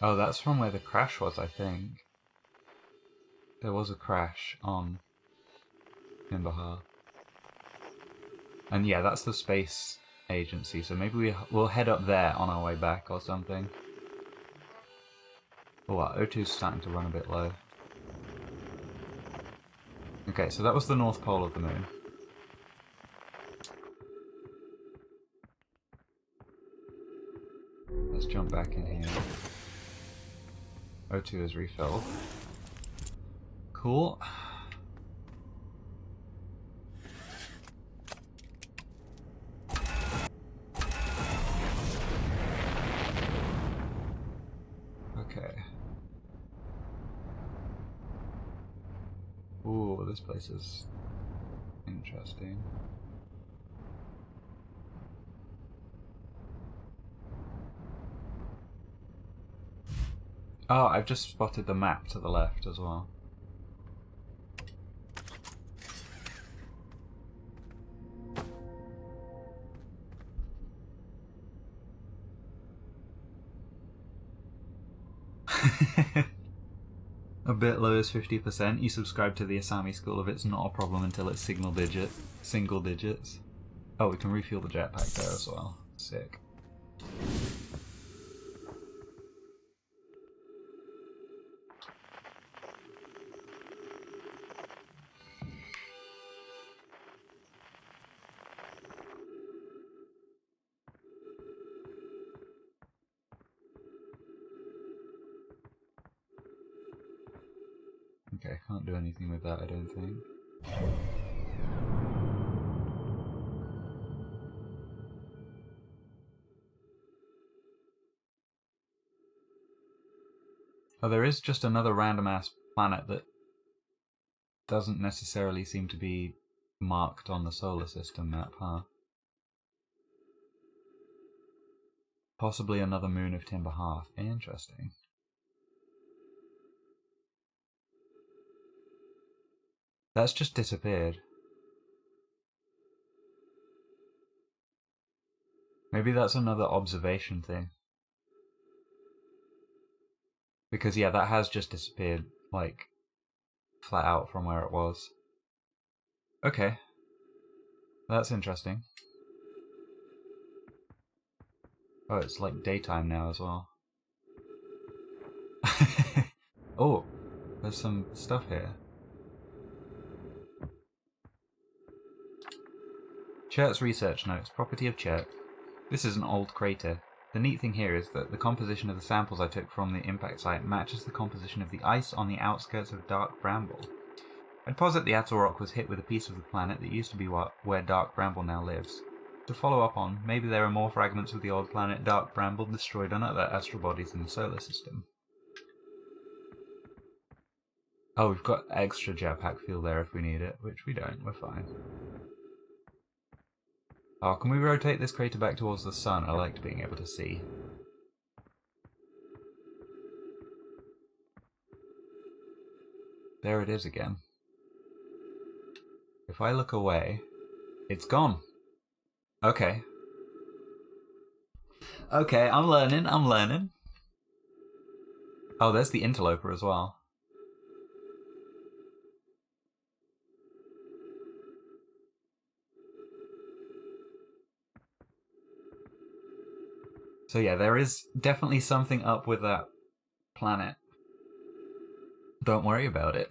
Oh, that's from where the crash was, I think. There was a crash on Nimbahar. And yeah, that's the space agency, so maybe we'll head up there on our way back or something. Oh, our O2's starting to run a bit low. Okay, so that was the North Pole of the moon. Let's jump back in here. O2 is refilled. Cool. Okay. Ooh, this place is interesting. Oh, I've just spotted the map to the left as well. A bit low is 50%. You subscribe to the Asami school of it's not a problem until it's single digits. Oh, we can refuel the jetpack there as well. Sick. Okay, can't do anything with that, I don't think. Oh, there is just another random-ass planet that doesn't necessarily seem to be marked on the solar system map, huh? Possibly another moon of Timber Hearth. Interesting. That's just disappeared. Maybe that's another observation thing. Because, yeah, that has just disappeared, like, flat out from where it was. Okay. That's interesting. Oh, it's like daytime now as well. Oh, there's some stuff here. Chert's research notes, property of Chert. This is an old crater. The neat thing here is that the composition of the samples I took from the impact site matches the composition of the ice on the outskirts of Dark Bramble. I'd posit the Atoll Rock was hit with a piece of the planet that used to be where Dark Bramble now lives. To follow up on, maybe there are more fragments of the old planet Dark Bramble destroyed on other astral bodies in the solar system. Oh, we've got extra jetpack fuel there if we need it, which we don't, we're fine. Oh, can we rotate this crater back towards the sun? I liked being able to see. There it is again. If I look away, it's gone. Okay. Okay, I'm learning. Oh, there's the interloper as well. So yeah, there is definitely something up with that planet. Don't worry about it.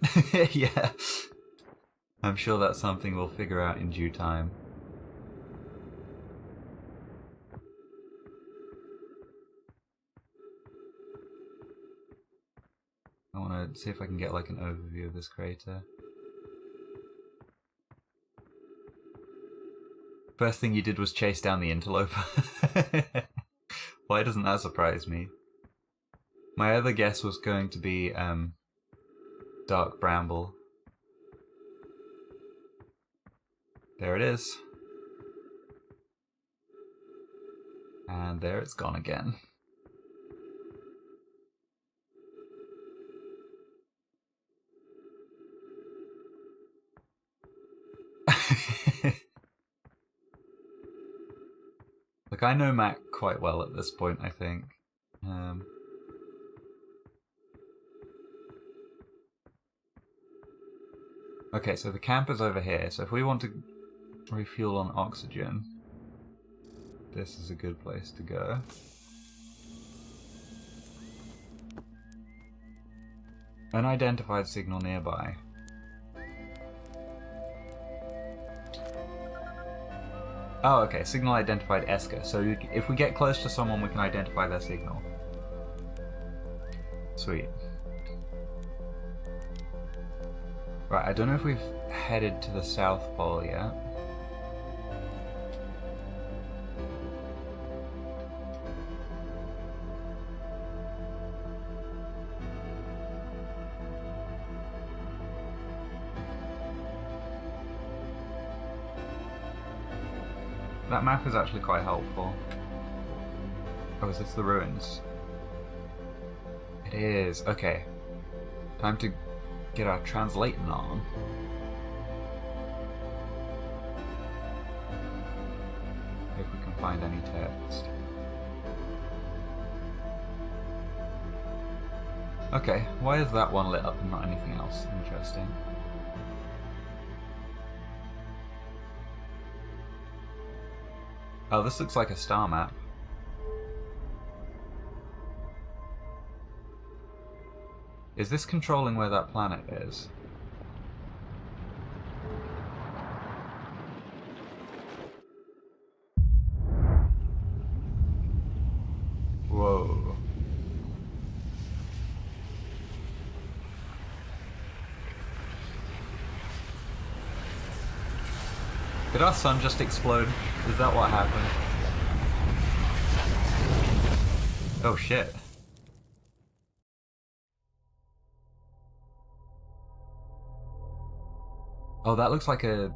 Yeah. I'm sure that's something we'll figure out in due time. I want to see if I can get like an overview of this crater. First thing you did was chase down the interloper. Why doesn't that surprise me? My other guess was going to be Dark Bramble. There it is. And there it's gone again. Look, I know Mac quite well at this point, I think. Okay, so the camp is over here, so if we want to refuel on oxygen, this is a good place to go. Unidentified signal nearby. Oh, okay, signal identified Eska. So if we get close to someone, we can identify their signal. Sweet. Right, I don't know if we've headed to the South Pole yet. That map is actually quite helpful. Oh, is this the ruins? It is. Okay. Time to get our translating on. If we can find any text. Okay, why is that one lit up and not anything else? Interesting. Oh, this looks like a star map. Is this controlling where that planet is? Whoa. Did our sun just explode? Is that what happened? Oh shit. Oh, that looks like a...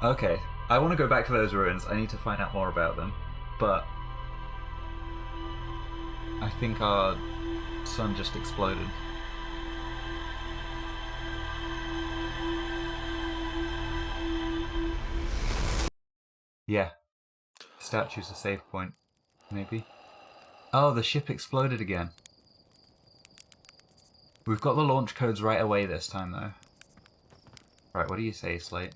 Okay, I want to go back to those ruins. I need to find out more about them. But I think our sun just exploded. Yeah. Statue's a save point, maybe. Oh, the ship exploded again. We've got the launch codes right away this time, though. Right, what do you say, Slate?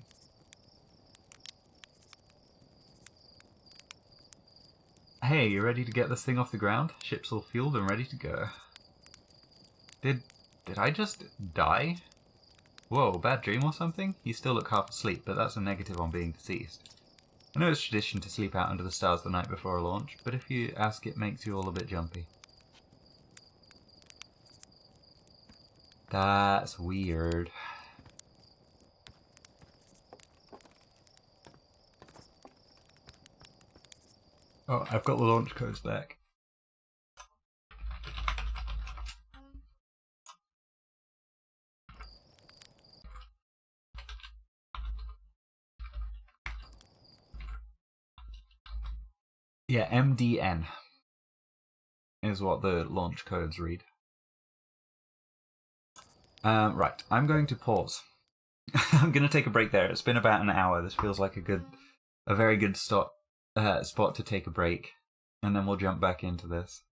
Hey, you ready to get this thing off the ground? Ship's all fueled and ready to go. Did I just die? Whoa, bad dream or something? You still look half asleep, but that's a negative on being deceased. I know it's tradition to sleep out under the stars the night before a launch, but if you ask, it makes you all a bit jumpy. That's weird. Oh, I've got the launch codes back. Yeah, MDN is what the launch codes read. Right, I'm going to pause. I'm going to take a break there. It's been about an hour. This feels like a very good spot to take a break, and then we'll jump back into this.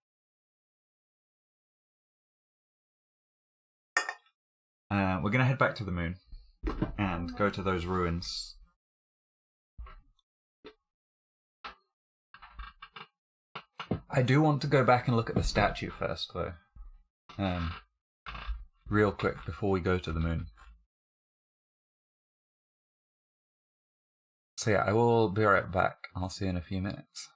We're going to head back to the moon and go to those ruins. I do want to go back and look at the statue first, though. Real quick before we go to the moon. So yeah, I will be right back. I'll see you in a few minutes.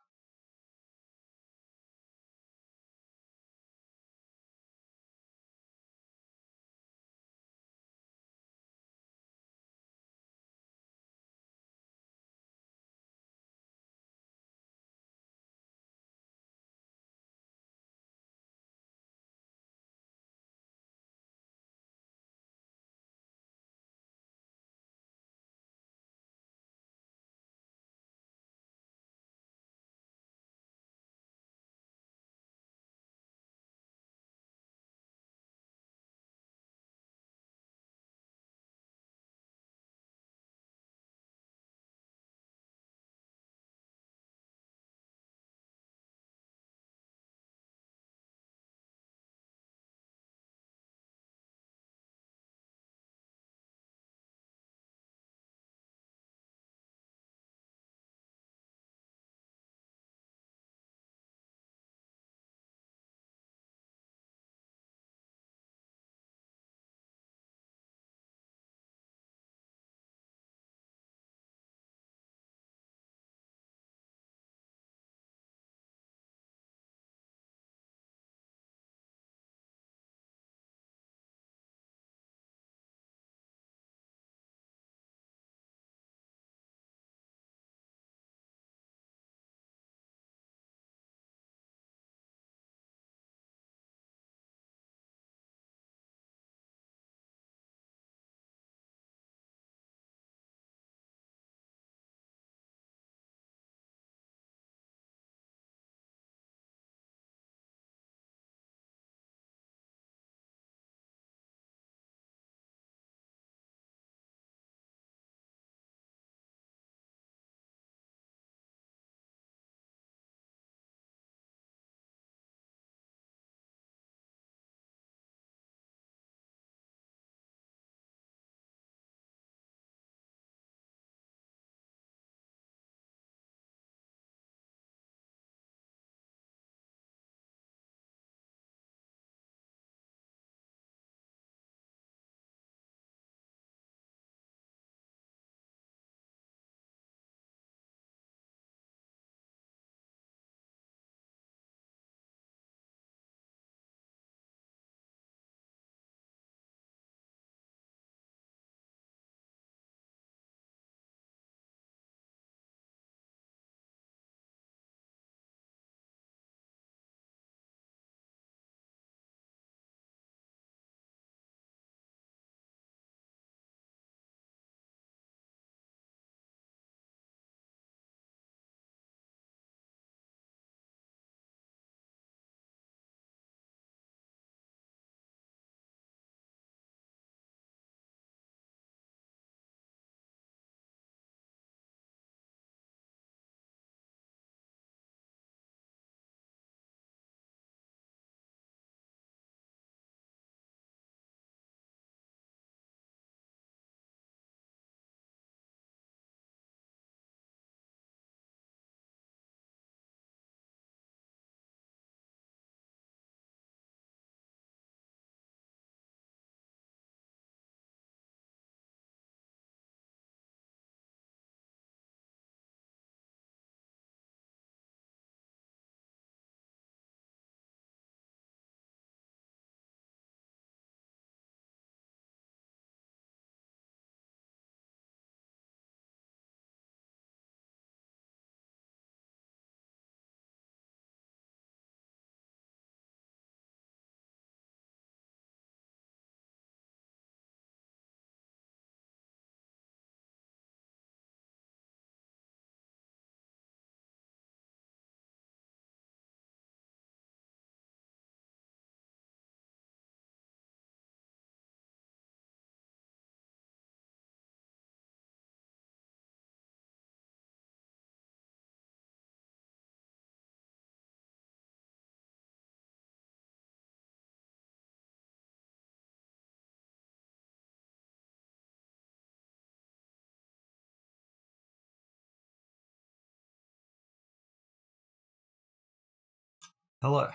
Hello,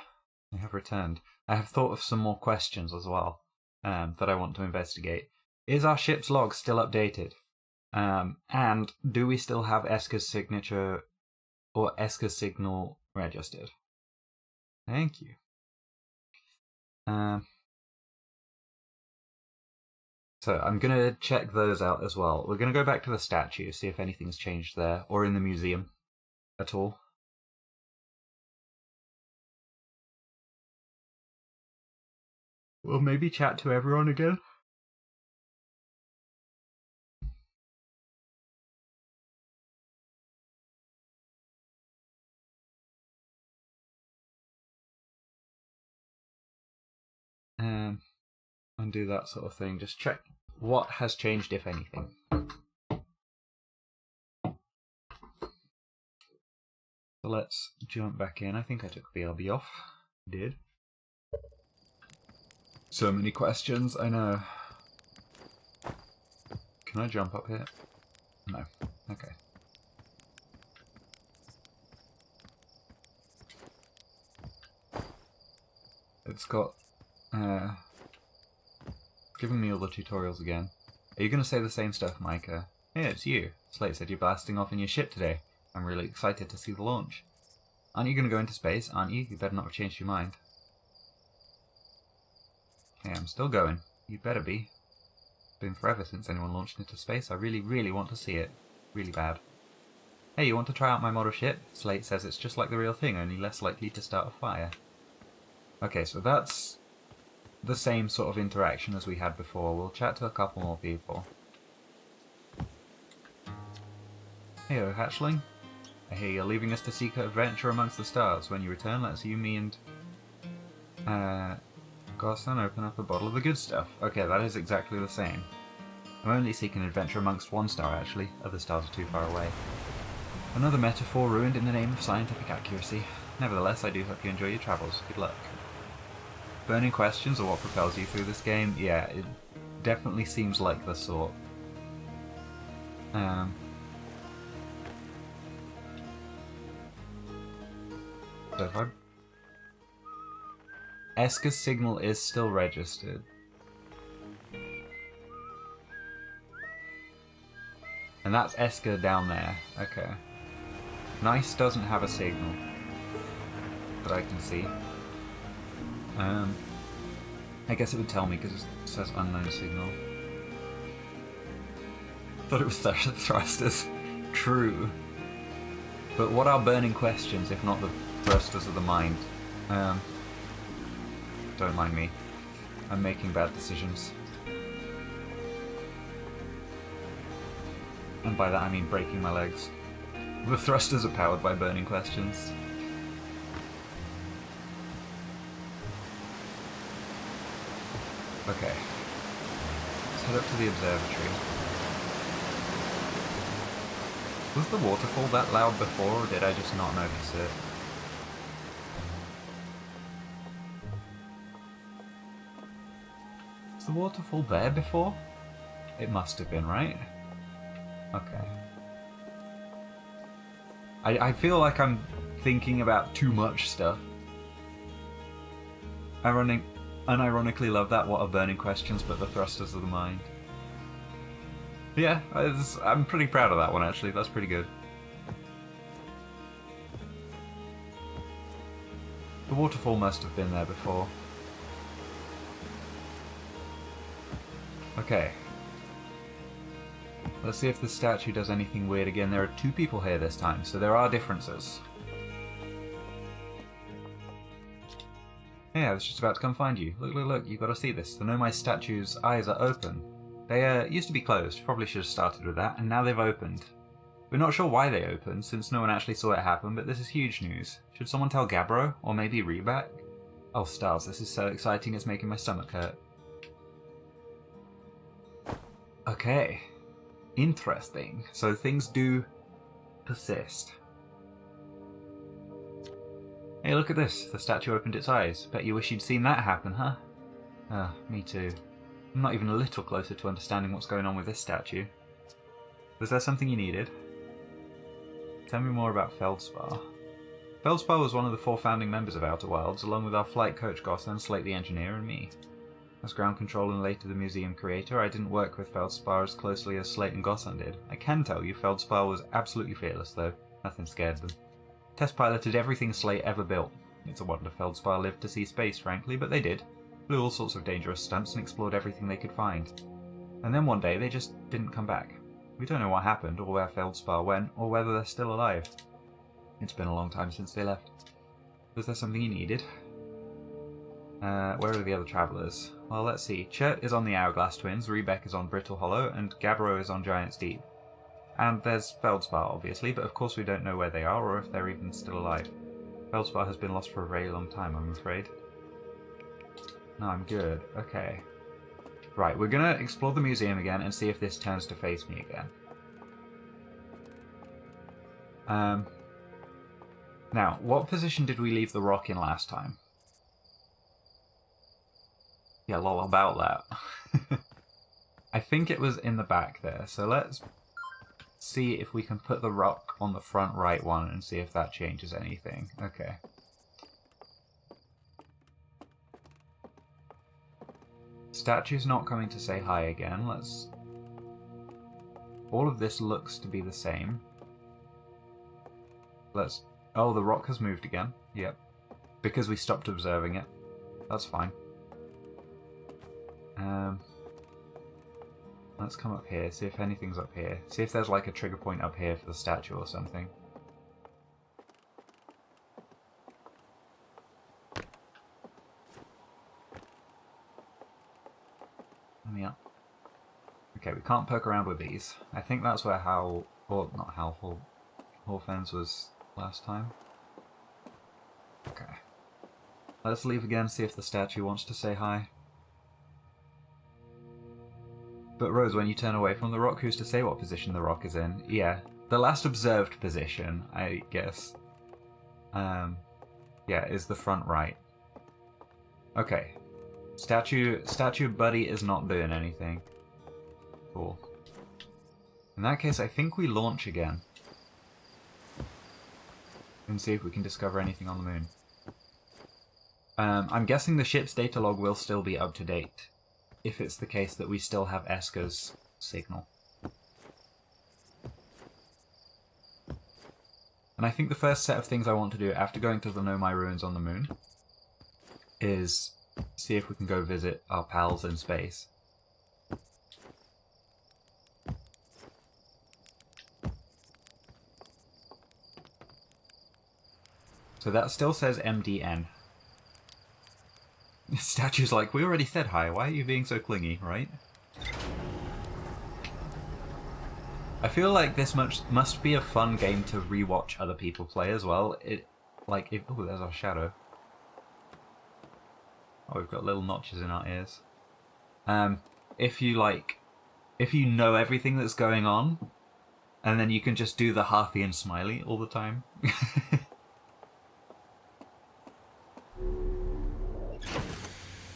I have returned. I have thought of some more questions as well that I want to investigate. Is our ship's log still updated? And do we still have Eska's signature or Eska's signal registered? Thank you. So I'm going to check those out as well. We're going to go back to the statue, see if anything's changed there, or in the museum at all. We'll maybe chat to everyone again. And do that sort of thing. Just check what has changed, if anything. So let's jump back in. I think I took BLB off. Did. So many questions, I know. Can I jump up here? No. Okay. It's got giving me all the tutorials again. Are you going to say the same stuff, Micah? Yeah, it's you. Slate said you're blasting off in your ship today. I'm really excited to see the launch. Aren't you going to go into space, aren't you? You better not have changed your mind. Hey, I'm still going. You better be. It's been forever since anyone launched into space. I really, really want to see it. Really bad. Hey, you want to try out my model ship? Slate says it's just like the real thing, only less likely to start a fire. Okay, so that's the same sort of interaction as we had before. We'll chat to a couple more people. Hey, hatchling. I hear you're leaving us to seek adventure amongst the stars. When you return, let's you, me, and Gossan open up a bottle of the good stuff. Okay, that is exactly the same. I'm only seeking adventure amongst one star, actually. Other stars are too far away. Another metaphor ruined in the name of scientific accuracy. Nevertheless, I do hope you enjoy your travels. Good luck. Burning questions are what propels you through this game? Yeah, it definitely seems like the sort. So if Eska's signal is still registered. And that's Eska down there. Okay. Nice doesn't have a signal that I can see. I guess it would tell me because it says unknown signal. Thought it was thrusters. True. But what are burning questions if not the thrusters of the mind? Don't mind me. I'm making bad decisions. And by that I mean breaking my legs. The thrusters are powered by burning questions. Okay. Let's head up to the observatory. Was the waterfall that loud before, or did I just not notice it? Was the waterfall there before? It must have been, right? Okay. I feel like I'm thinking about too much stuff. Unironically love that. What are burning questions but the thrusters of the mind? Yeah, I'm pretty proud of that one actually. That's pretty good. The waterfall must have been there before. Okay. Let's see if the statue does anything weird again. There are two people here this time, so there are differences. Hey, I was just about to come find you. Look, look, look, you've got to see this. The Nomai statue's eyes are open. They used to be closed, probably should have started with that, and now they've opened. We're not sure why they opened, since no one actually saw it happen, but this is huge news. Should someone tell Gabbro, or maybe Reback? Oh stars, this is so exciting it's making my stomach hurt. Okay. Interesting. So things do persist. Hey, look at this. The statue opened its eyes. Bet you wish you'd seen that happen, huh? Me too. I'm not even a little closer to understanding what's going on with this statue. Was there something you needed? Tell me more about Feldspar. Feldspar was one of the 4 founding members of Outer Wilds, along with our flight coach Gossan, Slate the engineer, and me. As ground control and later the museum creator, I didn't work with Feldspar as closely as Slate and Gossan did. I can tell you, Feldspar was absolutely fearless, though. Nothing scared them. Test piloted everything Slate ever built. It's a wonder Feldspar lived to see space, frankly, but they did. Flew all sorts of dangerous stunts and explored everything they could find. And then one day, they just didn't come back. We don't know what happened, or where Feldspar went, or whether they're still alive. It's been a long time since they left. Was there something you needed? Where are the other travellers? Well, let's see. Chert is on the Hourglass Twins, Rebek is on Brittle Hollow, and Gabbro is on Giant's Deep. And there's Feldspar, obviously, but of course we don't know where they are, or if they're even still alive. Feldspar has been lost for a very long time, I'm afraid. No, I'm good. Okay. Right, we're gonna explore the museum again and see if this turns to face me again. Now, what position did we leave the rock in last time? Yeah, lol about that. I think it was in the back there, so let's see if we can put the rock on the front right one and see if that changes anything. Okay. Statue's not coming to say hi again. Let's... All of this looks to be the same. Let's... Oh, the rock has moved again. Yep. Because we stopped observing it. That's fine. Let's come up here, see if anything's up here. See if there's like a trigger point up here for the statue or something. Yeah. Okay, we can't poke around with these. I think that's where Hal... Or, not Hal, Horfens was last time. Okay. Let's leave again, see if the statue wants to say hi. But Rose, when you turn away from the rock, who's to say what position the rock is in? Yeah, the last observed position, I guess. Yeah, is the front right. Okay. Statue buddy is not doing anything. Cool. In that case, I think we launch again. And see if we can discover anything on the moon. I'm guessing the ship's data log will still be up to date. If it's the case that we still have Esker's signal. And I think the first set of things I want to do after going to the Nomai ruins on the moon is see if we can go visit our pals in space. So that still says MDN. Statue's like, we already said hi, why are you being so clingy, right? I feel like this must be a fun game to rewatch other people play as well. Oh, there's our shadow. Oh, we've got little notches in our ears. If you know everything that's going on, and then you can just do the Hearthy and Smiley all the time.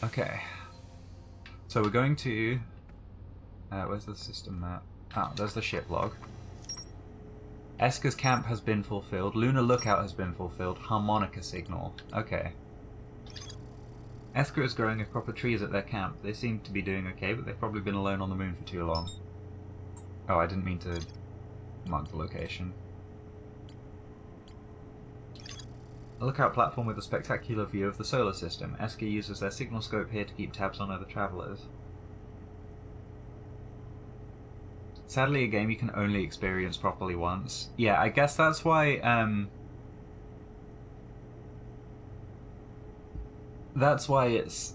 Okay, so we're going to... where's the system map? Ah, there's the ship log. Esker's camp has been fulfilled. Lunar lookout has been fulfilled. Harmonica signal. Okay. Esker is growing a crop of trees at their camp. They seem to be doing okay, but they've probably been alone on the moon for too long. Oh, I didn't mean to mark the location. A lookout platform with a spectacular view of the solar system. Esker uses their signal scope here to keep tabs on other travellers. Sadly, a game you can only experience properly once. Yeah, I guess that's why, it's,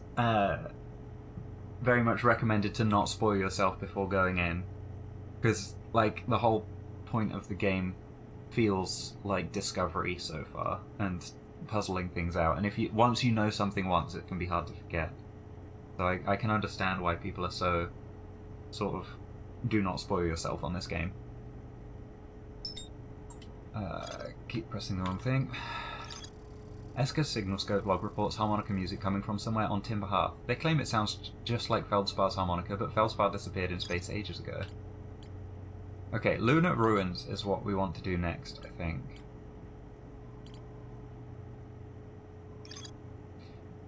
very much recommended to not spoil yourself before going in. Because, like, the whole point of the game feels like discovery so far, and puzzling things out. And if once you know something once, it can be hard to forget. So I can understand why people are so, sort of, do not spoil yourself on this game. Keep pressing the wrong thing. Esker's signal scope log reports harmonica music coming from somewhere on Timber Hearth. They claim it sounds just like Feldspar's harmonica, but Feldspar disappeared in space ages ago. Okay, Lunar Ruins is what we want to do next, I think.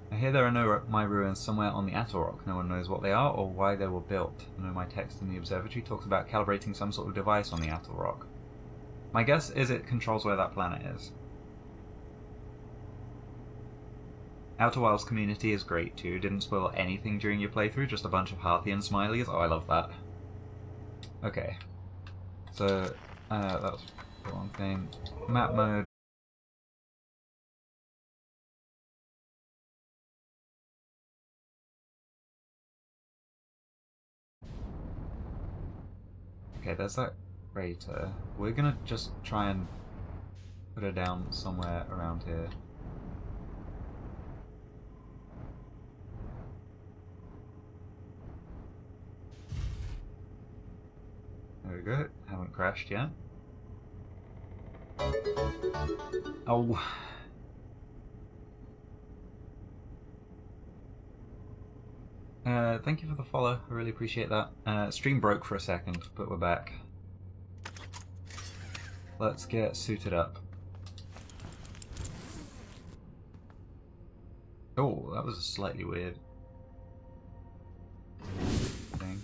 I hear there are no my ruins somewhere on the Atoll Rock. No one knows what they are or why they were built. I know my text in the observatory talks about calibrating some sort of device on the Atoll Rock. My guess is it controls where that planet is. Outer Wilds community is great too. Didn't spoil anything during your playthrough, just a bunch of Harthian smileys. Oh, I love that. Okay. So, that's the wrong thing. Map mode. Okay, there's that crater. We're gonna just try and put her down somewhere around here. There we go. Haven't crashed yet. Oh. Thank you for the follow. I really appreciate that. Stream broke for a second, but we're back. Let's get suited up. Oh, that was a slightly weird thing.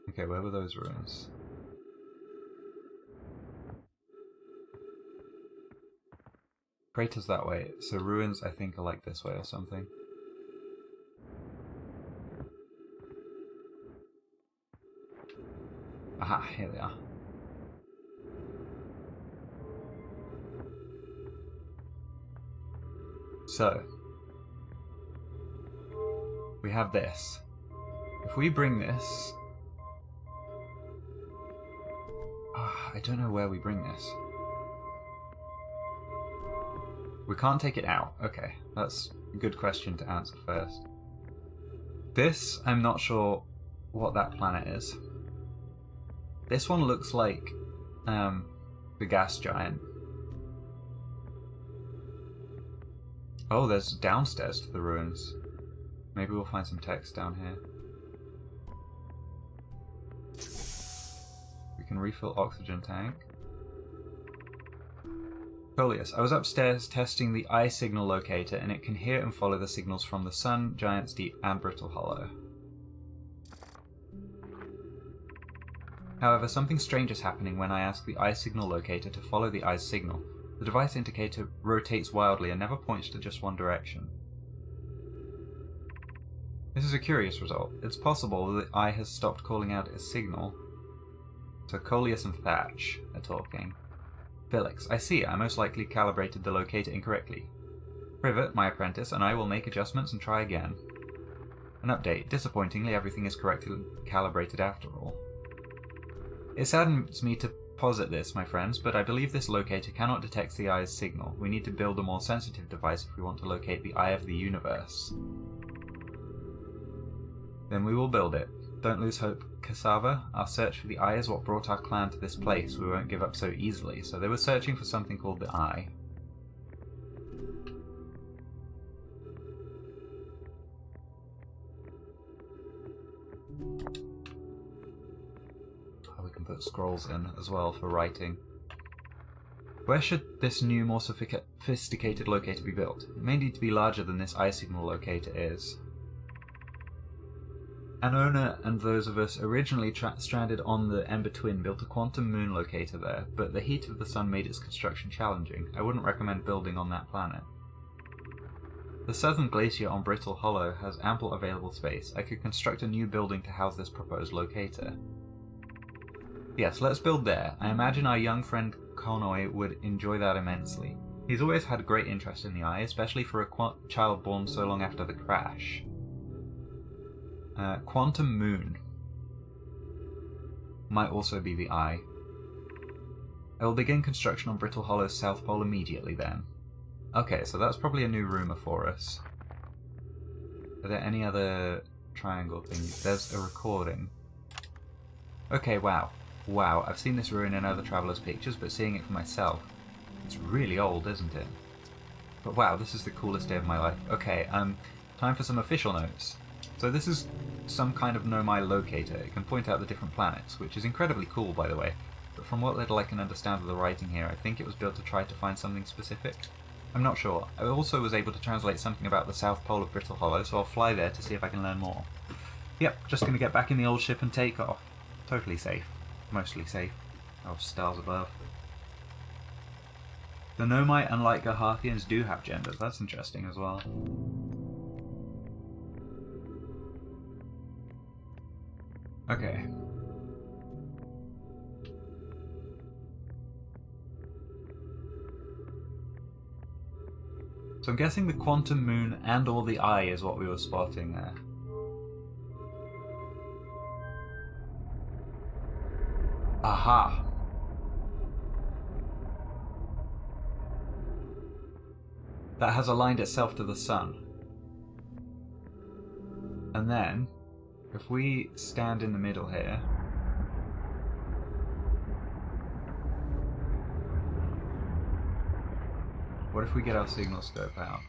Okay, where were those ruins? Craters that way, so ruins I think are like this way or something. Aha, here they are. So, we have this. If we bring this... I don't know where we bring this. We can't take it out. Okay, that's a good question to answer first. This, I'm not sure what that planet is. This one looks like the gas giant. Oh, there's downstairs to the ruins. Maybe we'll find some text down here. We can refill oxygen tank. Coleus, I was upstairs testing the eye signal locator and it can hear and follow the signals from the sun, Giant's Deep and Brittle Hollow. However, something strange is happening when I ask the eye signal locator to follow the eye's signal. The device indicator rotates wildly and never points to just one direction. This is a curious result. It's possible that the eye has stopped calling out its signal. So Coleus and Thatch are talking. Felix, I see, I most likely calibrated the locator incorrectly. Privet, my apprentice, and I will make adjustments and try again. An update. Disappointingly, everything is correctly calibrated after all. It saddens me to posit this, my friends, but I believe this locator cannot detect the eye's signal. We need to build a more sensitive device if we want to locate the eye of the universe. Then we will build it. Don't lose hope, Cassava. Our search for the eye is what brought our clan to this place. We won't give up so easily. So they were searching for something called the eye. Oh, we can put scrolls in as well for writing. Where should this new, more sophisticated locator be built? It may need to be larger than this eye signal locator is. Anona and those of us originally stranded on the Ember Twin built a quantum moon locator there, but the heat of the sun made its construction challenging. I wouldn't recommend building on that planet. The southern glacier on Brittle Hollow has ample available space. I could construct a new building to house this proposed locator. Yes, let's build there. I imagine our young friend Konoi would enjoy that immensely. He's always had a great interest in the eye, especially for a child born so long after the crash. Quantum Moon might also be the eye. I will begin construction on Brittle Hollow's South Pole immediately then. Okay, so that's probably a new rumour for us. Are there any other triangle things? There's a recording. Okay, wow. Wow, I've seen this ruin in other travellers' pictures, but seeing it for myself, it's really old, isn't it? But wow, this is the coolest day of my life. Okay, time for some official notes. So this is some kind of Nomai locator. It can point out the different planets, which is incredibly cool, by the way. But from what little I can understand of the writing here, I think it was built to try to find something specific. I'm not sure. I also was able to translate something about the South Pole of Brittle Hollow, so I'll fly there to see if I can learn more. Yep, just gonna get back in the old ship and take off. Totally safe. Mostly safe. Oh, stars above. The Nomai, unlike Garhathians, do have genders. That's interesting as well. Okay. So I'm guessing the Quantum Moon and or the Eye is what we were spotting there. Aha! That has aligned itself to the sun. And then, if we stand in the middle here... What if we get our signal scope out?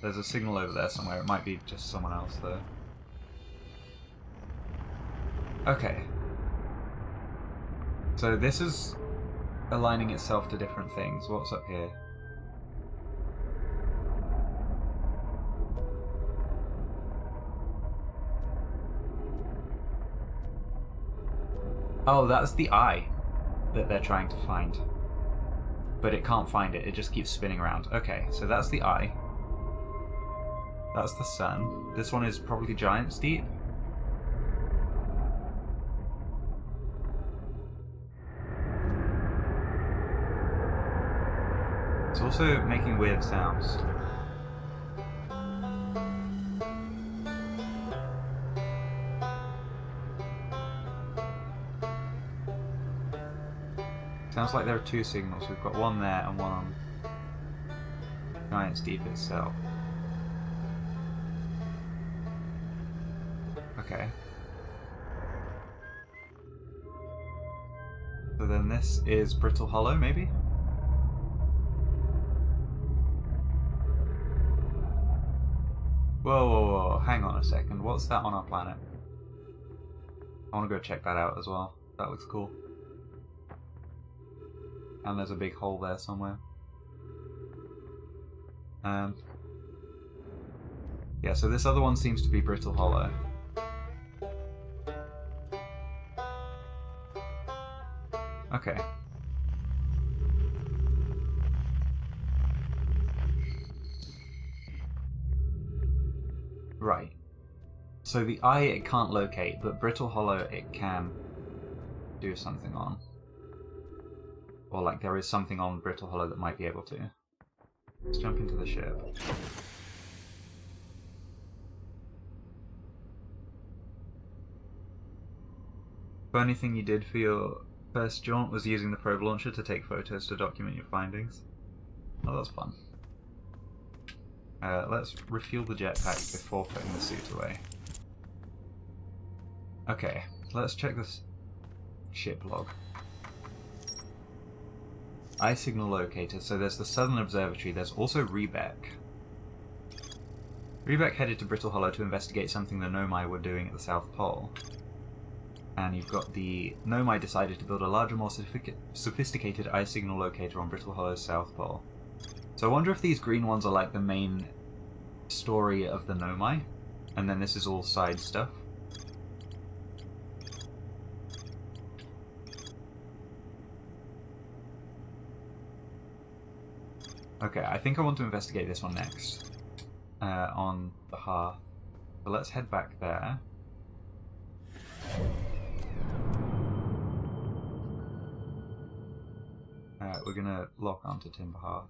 There's a signal over there somewhere. It might be just someone else though. Okay. So this is aligning itself to different things. What's up here? Oh, that's the eye that they're trying to find. But it can't find it. It just keeps spinning around. Okay, so that's the eye. That's the sun. This one is probably Giant's Deep. It's also making weird sounds. Sounds like there are two signals. We've got one there and one on Giant's Deep itself. Okay. So then this is Brittle Hollow, maybe? Whoa, whoa, whoa, hang on a second. What's that on our planet? I want to go check that out as well. That looks cool. And there's a big hole there somewhere. Yeah, so this other one seems to be Brittle Hollow. Okay. Right. So the eye it can't locate, but Brittle Hollow it can do something on. Or like there is something on Brittle Hollow that might be able to. Let's jump into the ship. Funny thing you did for your first jaunt was using the probe launcher to take photos to document your findings. Oh, that's fun. Let's refuel the jetpack before putting the suit away. Okay, let's check this ship log. Eye signal located. So there's the Southern Observatory. There's also Rebeck. Rebeck headed to Brittle Hollow to investigate something the Nomai were doing at the South Pole. And you've got the Nomai decided to build a larger, more sophisticated eye signal locator on Brittle Hollow's South Pole. So I wonder if these green ones are like the main story of the Nomai, and then this is all side stuff. Okay, I think I want to investigate this one next. On the hearth. So let's head back there. We're gonna lock onto Timber Hearth.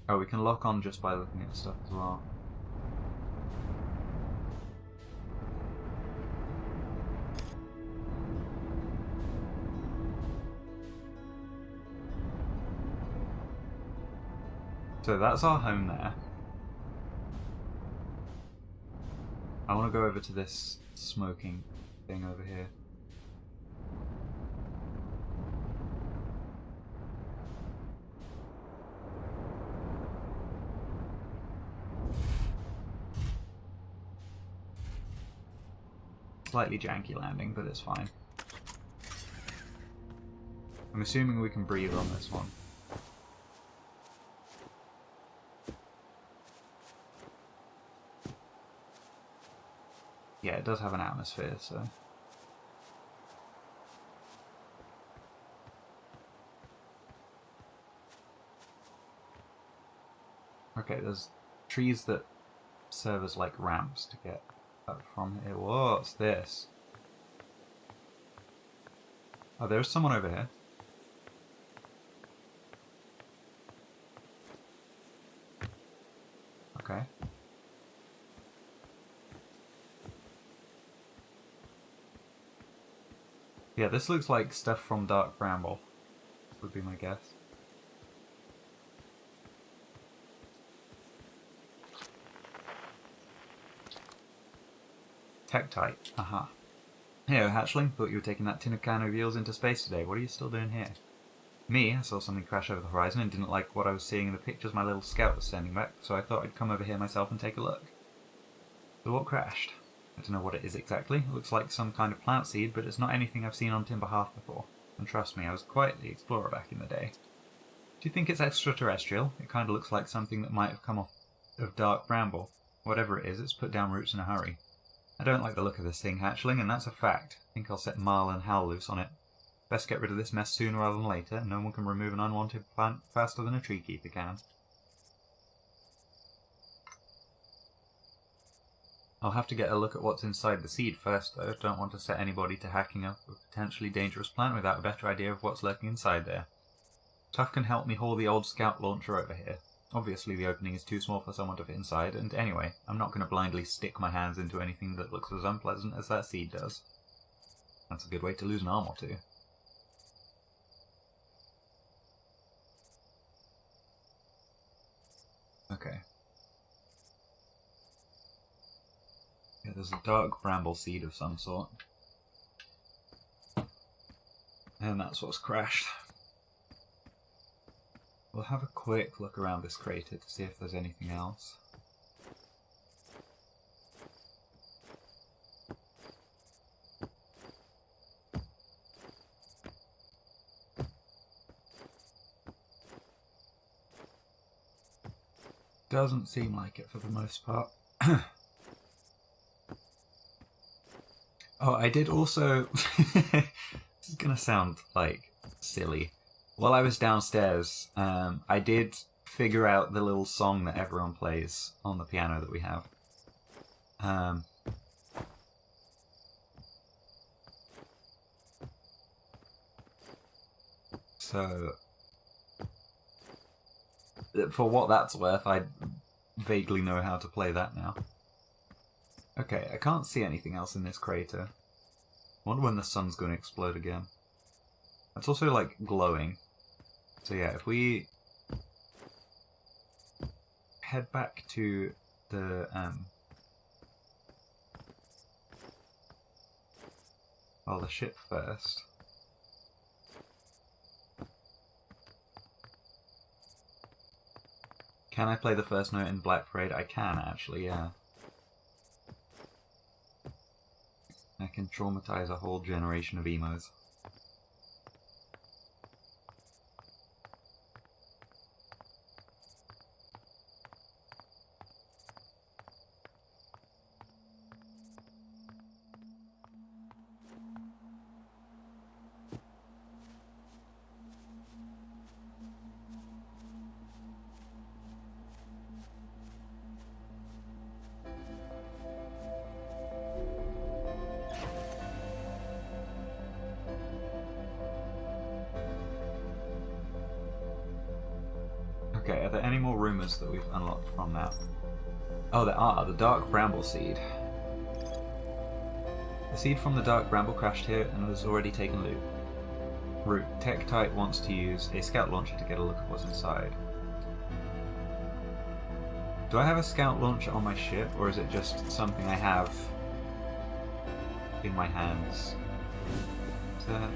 Oh, we can lock on just by looking at stuff as well. So that's our home there. I want to go over to this smoking thing over here. slightly janky landing, but it's fine. I'm assuming we can breathe on this one. Yeah, it does have an atmosphere, so... Okay, there's trees that serve as like ramps to get up from here. What's this? Oh, there's someone over here. Okay. Yeah, this looks like stuff from Dark Bramble, would be my guess. Tektite. Aha. Hey, hatchling. Thought you were taking that tin of can of eels into space today. What are you still doing here? Me, I saw something crash over the horizon and didn't like what I was seeing in the pictures my little scout was sending back, so I thought I'd come over here myself and take a look. So what crashed? I don't know what it is exactly. It looks like some kind of plant seed, but it's not anything I've seen on Timber Half before. And trust me, I was quite the explorer back in the day. Do you think it's extraterrestrial? It kind of looks like something that might have come off of Dark Bramble. Whatever it is, it's put down roots in a hurry. I don't like the look of this thing, hatchling, and that's a fact. I think I'll set Marl and Hal loose on it. Best get rid of this mess sooner rather than later. No one can remove an unwanted plant faster than a tree keeper can. I'll have to get a look at what's inside the seed first, though. Don't want to set anybody to hacking up a potentially dangerous plant without a better idea of what's lurking inside there. Tuff can help me haul the old scout launcher over here. Obviously the opening is too small for someone to fit inside, and anyway, I'm not going to blindly stick my hands into anything that looks as unpleasant as that seed does. That's a good way to lose an arm or two. Okay. Yeah, there's a dark bramble seed of some sort. And that's what's crashed. We'll have a quick look around this crater to see if there's anything else. Doesn't seem like it for the most part. Oh, I did also... This is gonna sound, like, silly. While I was downstairs, I did figure out the little song that everyone plays on the piano that we have. So, for what that's worth, I vaguely know how to play that now. Okay, I can't see anything else in this crater. I wonder when the sun's going to explode again. It's also, like, glowing. So yeah, if we head back to the, well, the ship first. Can I play the first note in Black Parade? I can, actually, yeah. I can traumatize a whole generation of emos. Okay, are there any more rumours that we've unlocked from that? Oh, there are. The Dark Bramble Seed. The seed from the Dark Bramble crashed here and has already taken loot. Root. Tektite wants to use a scout launcher to get a look at what's inside. Do I have a scout launcher on my ship, or is it just something I have in my hands? Is that...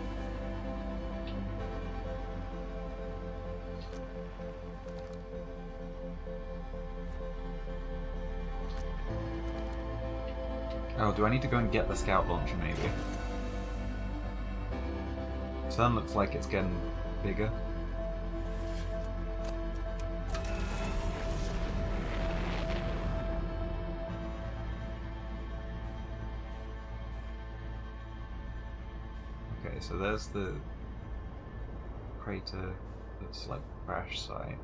Oh, do I need to go and get the scout launcher maybe? Sun looks like it's getting bigger. Okay, so there's the crater that's like crash site.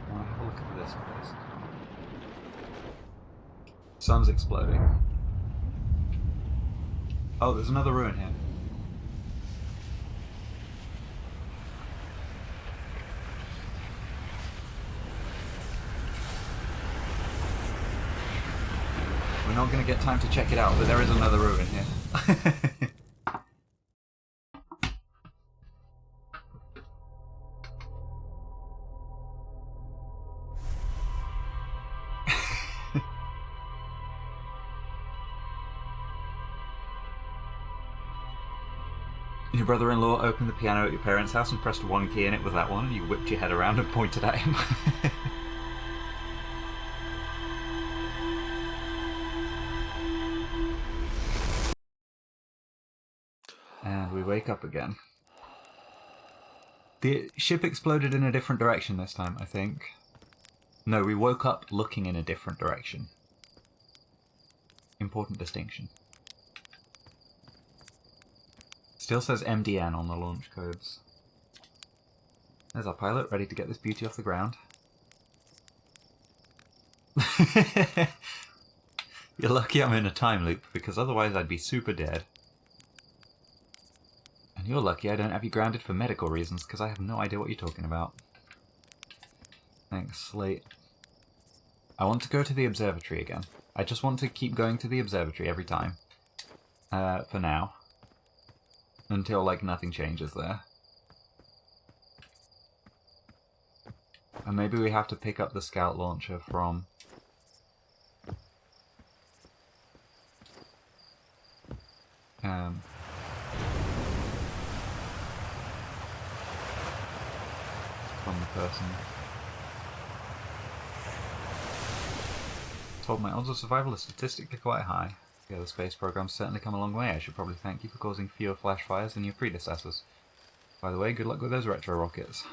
I want to have a look at this place. Sun's exploding. Oh, there's another ruin here. We're not going to get time to check it out, but there is another ruin here. Your brother-in-law opened the piano at your parents' house and pressed one key and it was that one, and you whipped your head around and pointed at him. And we wake up again. The ship exploded in a different direction this time, I think. No, we woke up looking in a different direction. Important distinction. Still says MDN on the launch codes. There's our pilot, ready to get this beauty off the ground. You're lucky I'm in a time loop, because otherwise I'd be super dead. And you're lucky I don't have you grounded for medical reasons, because I have no idea what you're talking about. Thanks, Slate. I want to go to the observatory again. I just want to keep going to the observatory every time. For now. Until, like, nothing changes there. And maybe we have to pick up the scout launcher from... from the person. Told my odds of survival are statistically quite high. Yeah, the space program's certainly come a long way. I should probably thank you for causing fewer flash fires than your predecessors. By the way, good luck with those retro rockets.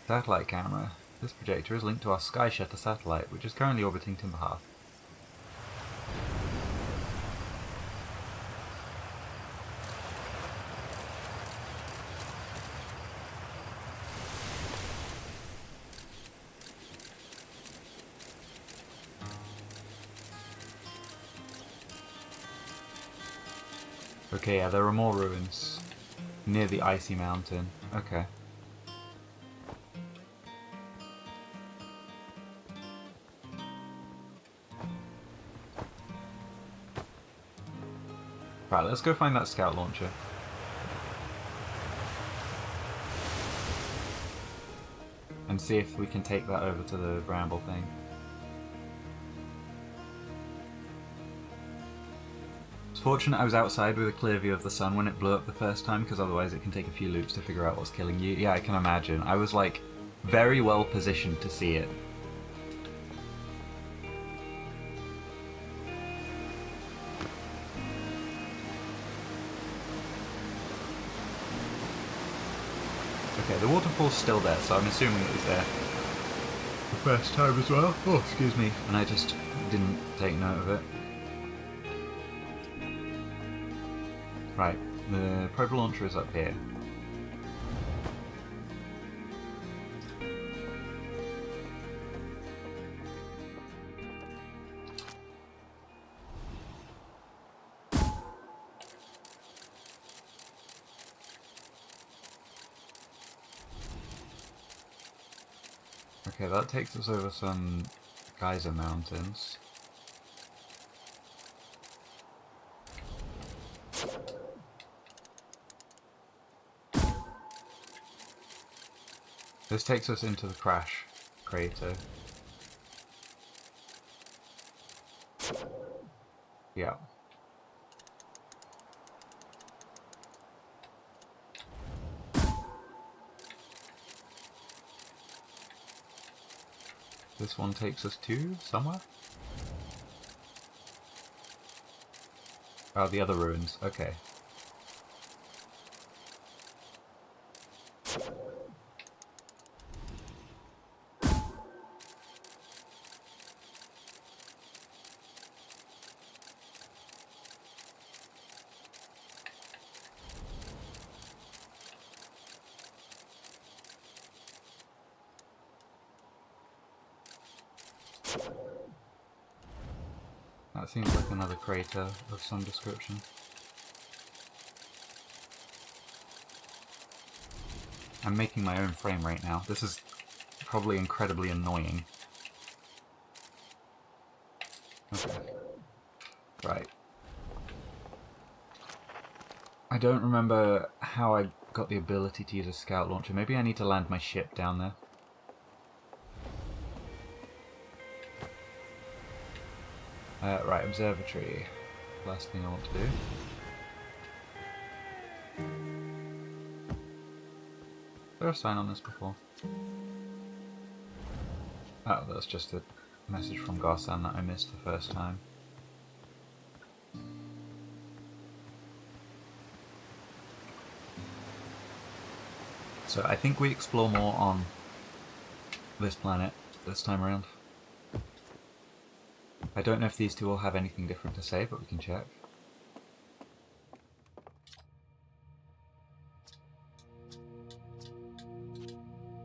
Satellite camera. This projector is linked to our Sky Shutter satellite, which is currently orbiting Timberhearth. Okay, yeah, there are more ruins near the icy mountain. Okay. Right, let's go find that scout launcher. And see if we can take that over to the bramble thing. It's fortunate I was outside with a clear view of the sun when it blew up the first time, because otherwise it can take a few loops to figure out what's killing you. Yeah, I can imagine. I was, like, very well positioned to see it. Okay, the waterfall's still there, so I'm assuming it was there the first time as well. Oh, excuse me. And I just didn't take note of it. Right, the probe launcher is up here. Okay, that takes us over some geyser mountains. This takes us into the crash crater. Yeah. This one takes us to somewhere? Oh, the other ruins. Okay. That seems like another crater of some description. I'm making my own frame rate now. This is probably incredibly annoying. Okay. Right. I don't remember how I got the ability to use a scout launcher. Maybe I need to land my ship down there. Right, observatory. Last thing I want to do. Is there a sign on this before? Oh, that's just a message from Garsan that I missed the first time. So I think we explore more on this planet this time around. I don't know if these two will have anything different to say, but we can check.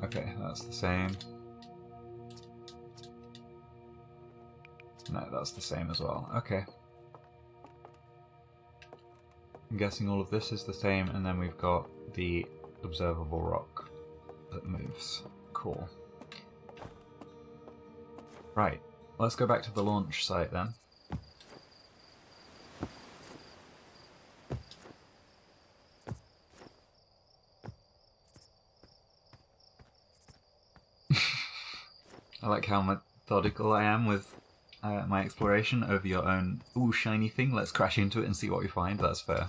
Okay, that's the same. No, that's the same as well. Okay. I'm guessing all of this is the same, and then we've got the observable rock that moves. Cool. Right, let's go back to the launch site then. I like how methodical I am with my exploration over your own, ooh, shiny thing. Let's crash into it and see what we find. That's fair.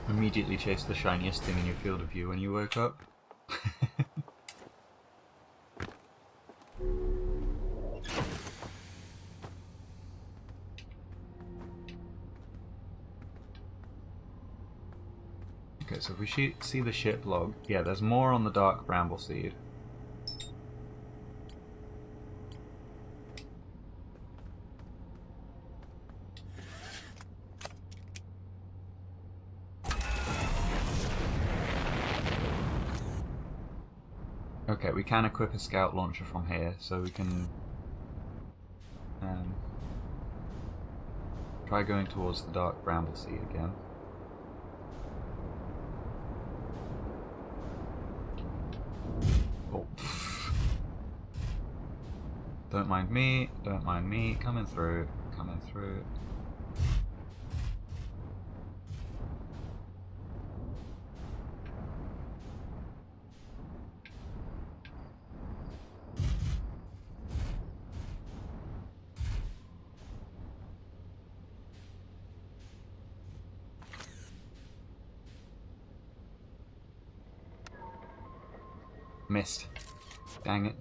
Immediately chase the shiniest thing in your field of view when you woke up. Okay, so if we see the ship log, yeah, there's more on the dark bramble seed. Okay, we can equip a scout launcher from here, so we can try going towards the dark bramble seed again. Oh. Don't mind me, coming through, coming through. Missed. Dang it.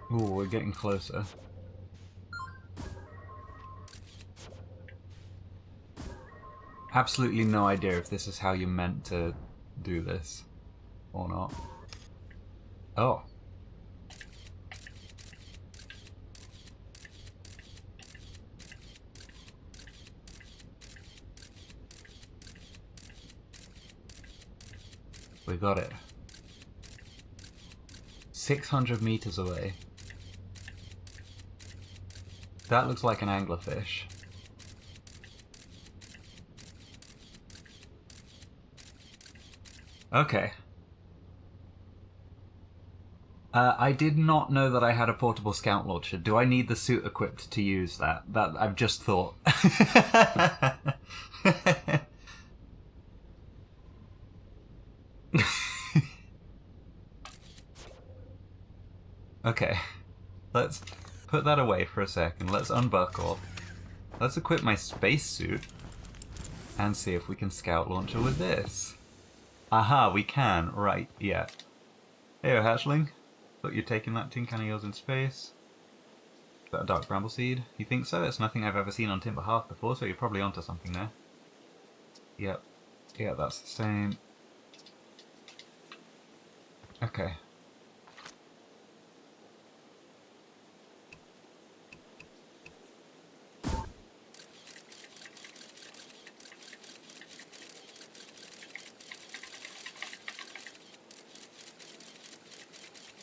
Ooh, we're getting closer. Absolutely no idea if this is how you're meant to do this or not. Oh. We got it. 600 meters away. That looks like an anglerfish. Okay. I did not know that I had a portable scout launcher. Do I need the suit equipped to use that? That I've just thought. Okay. Let's put that away for a second. Let's unbuckle. Let's equip my spacesuit and see if we can scout launcher with this. Aha, we can. Right, yeah. Hey, hatchling. Thought you're taking that tin can of yours in space. Is that a dark bramble seed? You think so? It's nothing I've ever seen on Timber Hearth before, so you're probably onto something there. Yep. Yeah, that's the same. Okay.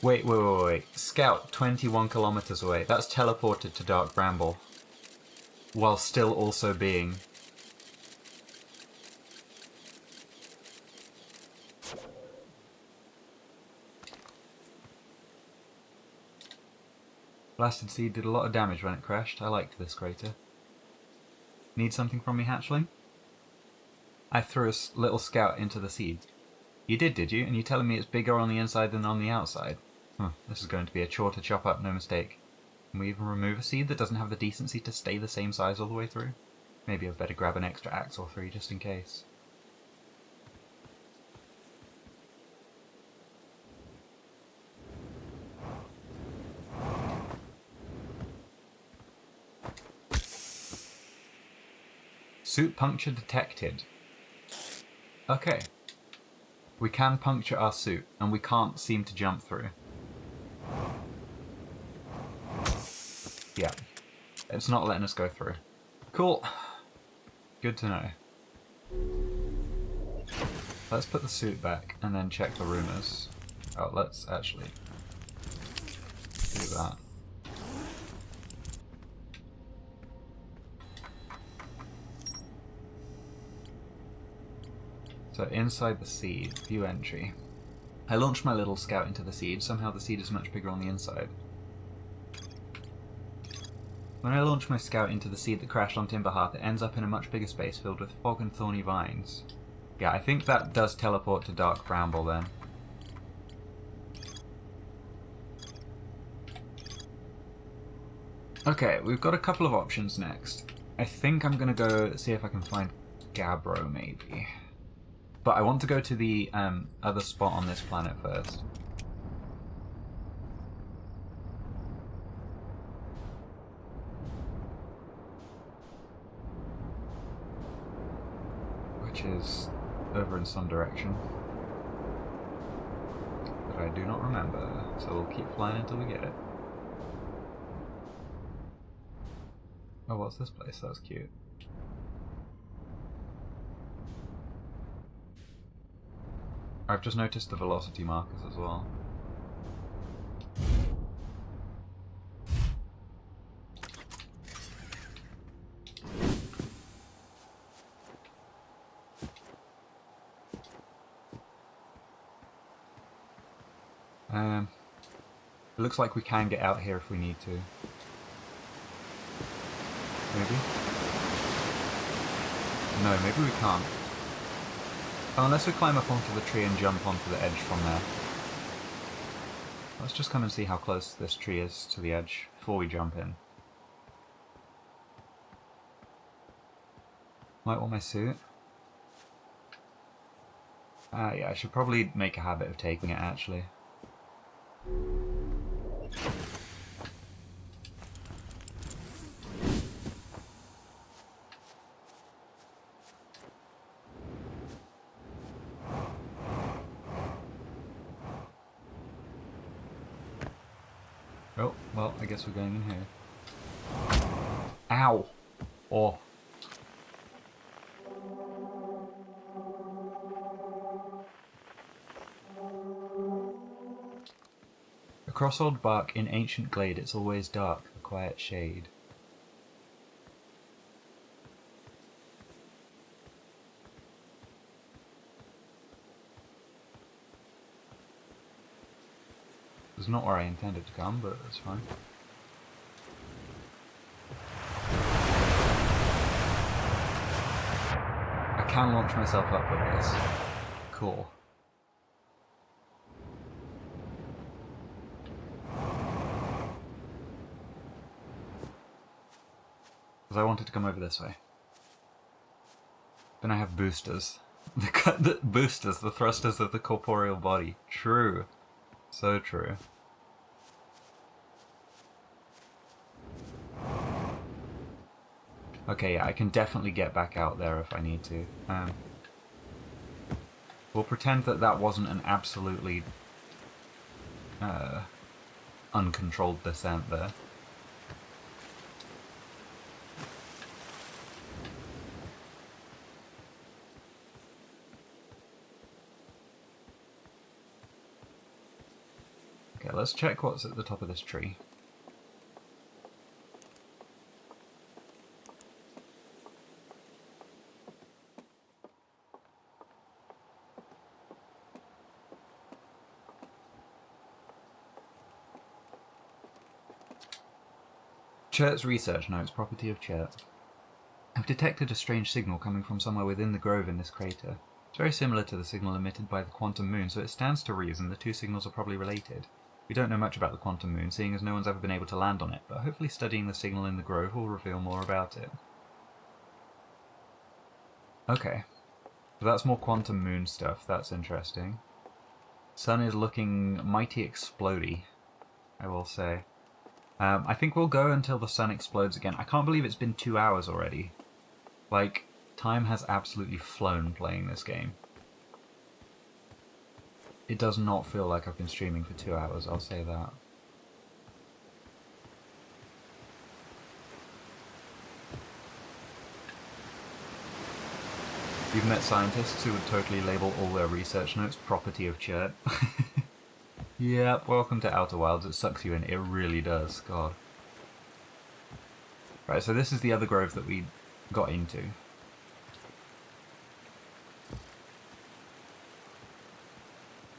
Wait. Scout 21 kilometers away. That's teleported to Dark Bramble. While still also being... Blasted Seed did a lot of damage when it crashed. I liked this crater. Need something from me, hatchling? I threw a little scout into the seed. You did you? And you're telling me it's bigger on the inside than on the outside? This is going to be a chore to chop up, no mistake. Can we even remove a seed that doesn't have the decency to stay the same size all the way through? Maybe I'd better grab an extra axe or 3 just in case. Suit puncture detected. Okay. We can puncture our suit, and we can't seem to jump through. Yeah. It's not letting us go through. Cool. Good to know. Let's put the suit back, and then check the rumors. Oh, let's actually do that. So inside the seed, view entry. I launched my little scout into the seed. Somehow the seed is much bigger on the inside. When I launch my scout into the seed that crashed on Timber Hearth, it ends up in a much bigger space filled with fog and thorny vines. Yeah, I think that does teleport to Dark Bramble then. Okay, we've got a couple of options next. I think I'm going to go see if I can find Gabbro, maybe. But I want to go to the other spot on this planet first. Which is over in some direction that I do not remember, so we'll keep flying until we get it. Oh, what's this place? That's cute. I've just noticed the velocity markers as well. It looks like we can get out here if we need to. Maybe? No, maybe we can't. Oh, unless we climb up onto the tree and jump onto the edge from there. Let's just come and see how close this tree is to the edge before we jump in. Might want my suit. Yeah, I should probably make a habit of taking it, actually. Oh, well, I guess we're going in here. Ow! Oh. Across old bark in ancient glade, it's always dark, the quiet shade. It's not where I intended to come, but that's fine. I can launch myself up with this. Cool. Because I wanted to come over this way. Then I have boosters. The boosters, the thrusters of the corporeal body. True. So true. Okay, yeah, I can definitely get back out there if I need to. We'll pretend that that wasn't an absolutely uncontrolled descent there. Okay, let's check what's at the top of this tree. Chert's research notes, property of Chert. I've detected a strange signal coming from somewhere within the grove in this crater. It's very similar to the signal emitted by the quantum moon, so it stands to reason the two signals are probably related. We don't know much about the quantum moon, seeing as no one's ever been able to land on it, but hopefully studying the signal in the grove will reveal more about it. Okay. So that's more quantum moon stuff, that's interesting. Sun is looking mighty explodey, I will say. I think we'll go until the sun explodes again. I can't believe it's been 2 hours already. Like, time has absolutely flown playing this game. It does not feel like I've been streaming for 2 hours, I'll say that. You've met scientists who would totally label all their research notes property of Chert. Yep, welcome to Outer Wilds. It sucks you in. It really does. God. Right, so this is the other grove that we got into.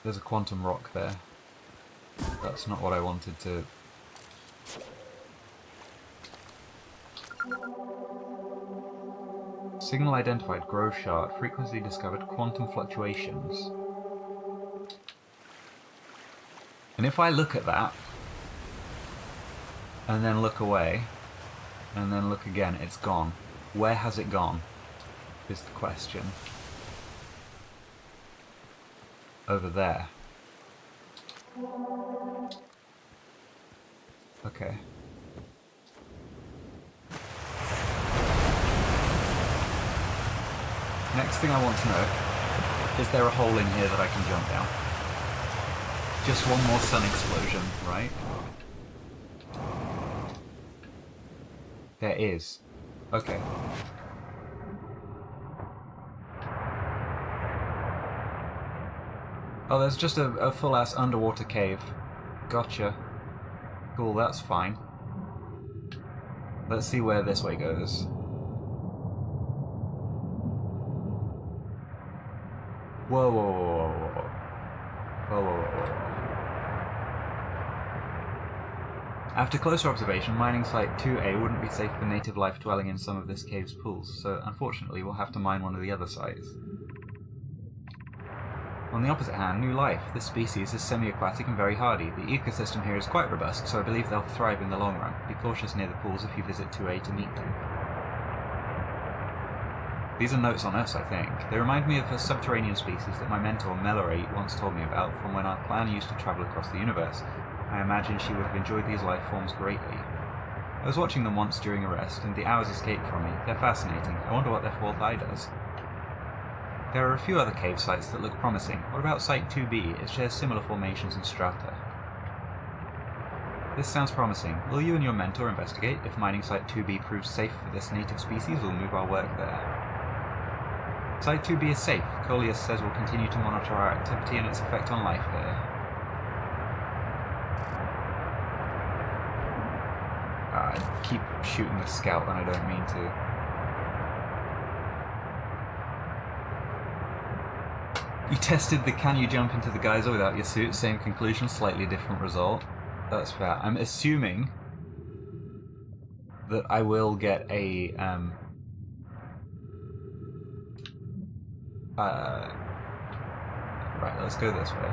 There's a quantum rock there. That's not what I wanted to... Signal identified. Grove shard. Frequency discovered. Quantum fluctuations. And if I look at that, and then look away, and then look again, it's gone. Where has it gone? Is the question. Over there. Okay. Next thing I want to know, is there a hole in here that I can jump down? Just one more sun explosion, right? There is. Okay. Oh, there's just a full-ass underwater cave. Gotcha. Cool, that's fine. Let's see where this way goes. Whoa, whoa, whoa, whoa, whoa. Whoa, whoa, whoa, whoa. After closer observation, mining site 2A wouldn't be safe for native life dwelling in some of this cave's pools, so unfortunately we'll have to mine one of the other sites. On the opposite hand, new life. This species is semi-aquatic and very hardy. The ecosystem here is quite robust, so I believe they'll thrive in the long run. Be cautious near the pools if you visit 2A to meet them. These are notes on us, I think. They remind me of a subterranean species that my mentor, Melore, once told me about from when our clan used to travel across the universe. I imagine she would have enjoyed these life forms greatly. I was watching them once during a rest, and the hours escaped from me. They're fascinating. I wonder what their fourth eye does. There are a few other cave sites that look promising. What about Site 2B? It shares similar formations and strata. This sounds promising. Will you and your mentor investigate? If mining Site 2B proves safe for this native species, we'll move our work there. Site 2B is safe. Coleus says we'll continue to monitor our activity and its effect on life here. keep shooting the scout when I don't mean to. You tested the can you jump into the geyser without your suit? Same conclusion, slightly different result. That's fair. I'm assuming that I will get a right, let's go this way.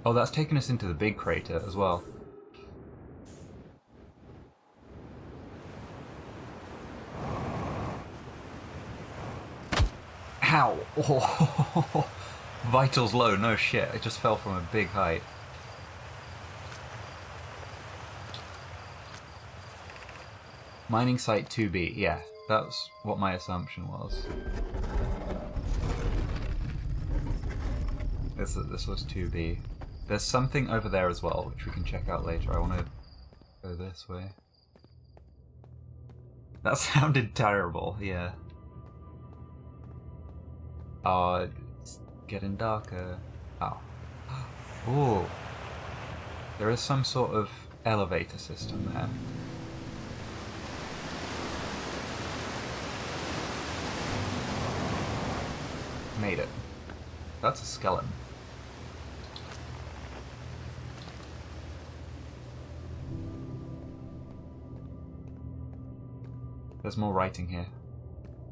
Oh, that's taken us into the big crater as well. Ow! Oh, vitals low, no shit. It just fell from a big height. Mining site 2B, yeah, that's what my assumption was. This was 2B. There's something over there as well, which we can check out later. I want to go this way. That sounded terrible, yeah. Oh, it's getting darker. Oh. Ooh. There is some sort of elevator system there. Made it. That's a skeleton. There's more writing here.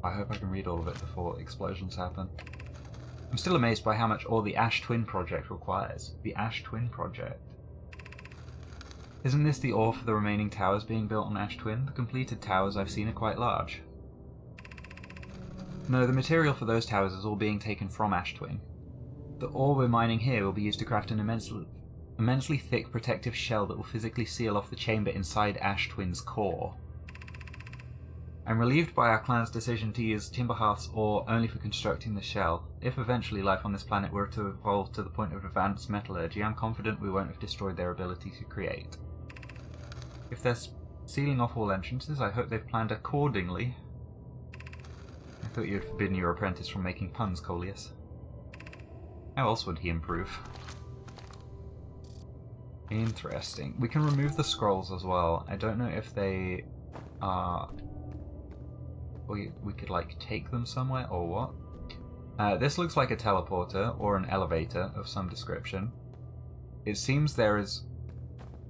I hope I can read all of it before explosions happen. I'm still amazed by how much ore the Ash Twin Project requires. The Ash Twin Project. Isn't this the ore for the remaining towers being built on Ash Twin? The completed towers I've seen are quite large. No, the material for those towers is all being taken from Ash Twin. The ore we're mining here will be used to craft an immensely thick protective shell that will physically seal off the chamber inside Ash Twin's core. I'm relieved by our clan's decision to use Timberhearth's ore only for constructing the shell. If eventually life on this planet were to evolve to the point of advanced metallurgy, I'm confident we won't have destroyed their ability to create. If they're sealing off all entrances, I hope they've planned accordingly. I thought you had forbidden your apprentice from making puns, Coleus. How else would he improve? Interesting. We can remove the scrolls as well. I don't know if they are... we could, like, take them somewhere or what. This looks like a teleporter or an elevator of some description. It seems there is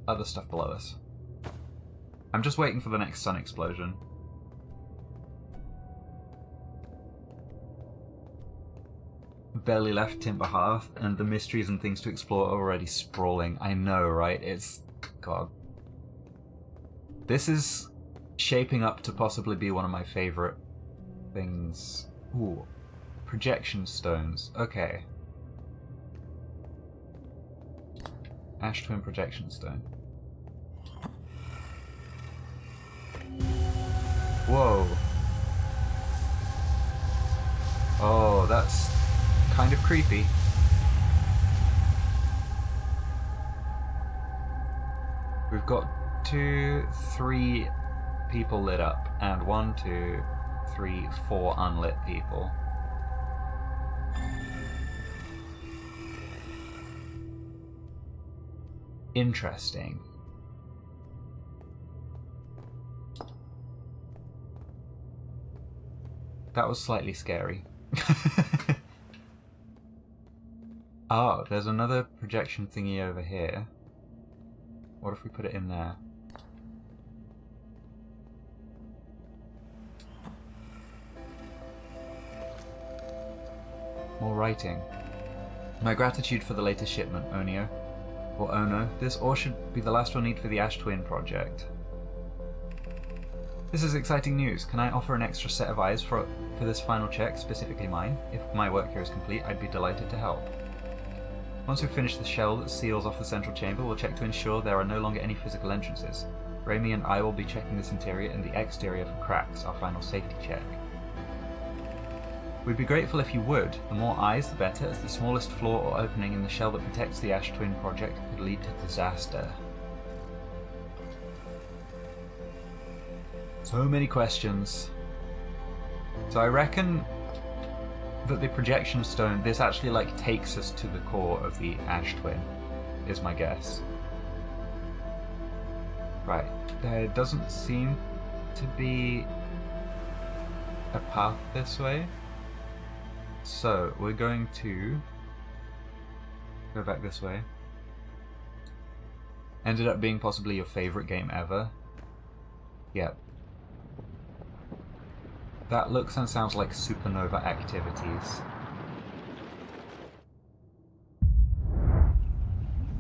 other stuff below us. I'm just waiting for the next sun explosion. Barely left Timberhearth, and the mysteries and things to explore are already sprawling. I know, right? It's... God. This is shaping up to possibly be one of my favourite things. Ooh. Projection stones. Okay. Ash Twin projection stone. Whoa. Oh, that's kind of creepy. We've got 2, 3 people lit up, and 1, 2, 3, 4 unlit people. Interesting. That was slightly scary. Oh, there's another projection thingy over here. What if we put it in there? More writing. My gratitude for the latest shipment, Onio. Or Ono. This ore should be the last we'll need for the Ash Twin project. This is exciting news. Can I offer an extra set of eyes for this final check, specifically mine? If my work here is complete, I'd be delighted to help. Once we've finished the shell that seals off the central chamber, we'll check to ensure there are no longer any physical entrances. Raimi and I will be checking this interior and the exterior for cracks, our final safety check. We'd be grateful if you would. The more eyes, the better, as the smallest flaw or opening in the shell that protects the Ash Twin project could lead to disaster. So many questions. So I reckon that the projection stone, this actually like takes us to the core of the Ash Twin, is my guess. Right, there doesn't seem to be a path this way, so we're going to go back this way. Ended up being possibly your favourite game ever. Yep. That looks and sounds like supernova activities.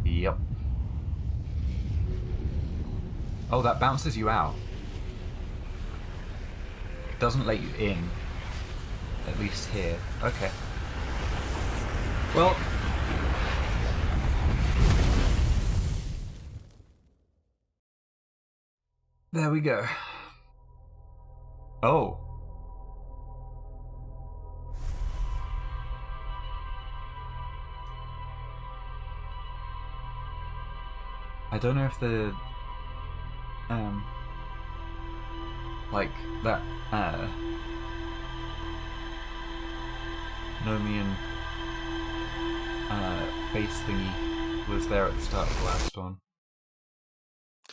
Yep. Oh, that bounces you out. Doesn't let you in. At least here. Okay. Well... there we go. Oh. I don't know if the like that Nomian face thingy was there at the start of the last one.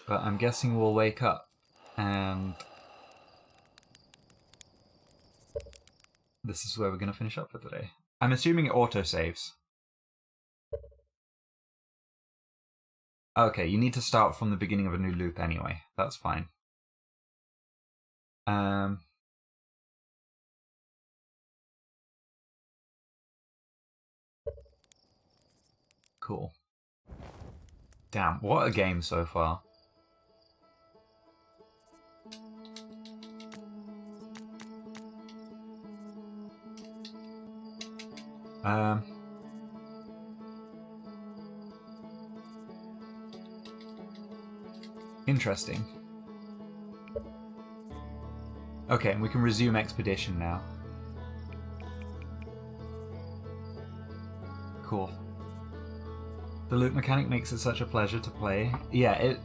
But I'm guessing we'll wake up and this is where we're going to finish up for today. I'm assuming it autosaves. Okay, you need to start from the beginning of a new loop anyway. That's fine. Cool. Damn, what a game so far. Interesting. Okay, and we can resume expedition now. Cool. The loop mechanic makes it such a pleasure to play. Yeah, it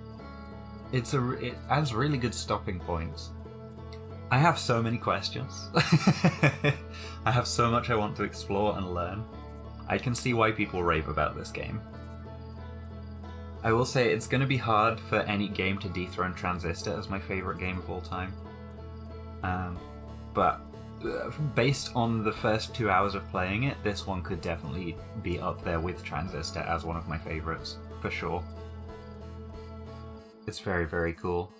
adds really good stopping points. I have so many questions. I have so much I want to explore and learn. I can see why people rave about this game. I will say it's going to be hard for any game to dethrone Transistor as my favourite game of all time. But based on the first 2 hours of playing it, this one could definitely be up there with Transistor as one of my favourites, for sure. It's very, very cool.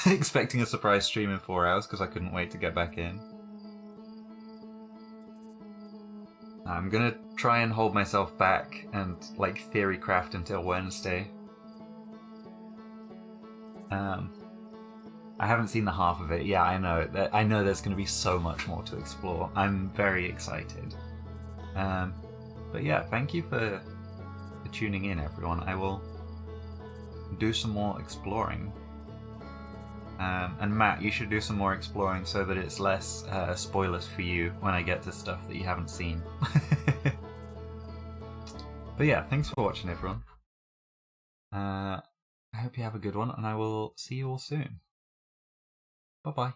Expecting a surprise stream in 4 hours because I couldn't wait to get back in. I'm gonna try and hold myself back and like theory craft until Wednesday. I haven't seen the half of it. Yeah, I know. I know there's gonna be so much more to explore. I'm very excited. But yeah, thank you for tuning in, everyone. I will do some more exploring. And Matt, you should do some more exploring so that it's less spoilers for you when I get to stuff that you haven't seen. But yeah, thanks for watching, everyone. I hope you have a good one, and I will see you all soon. Bye-bye.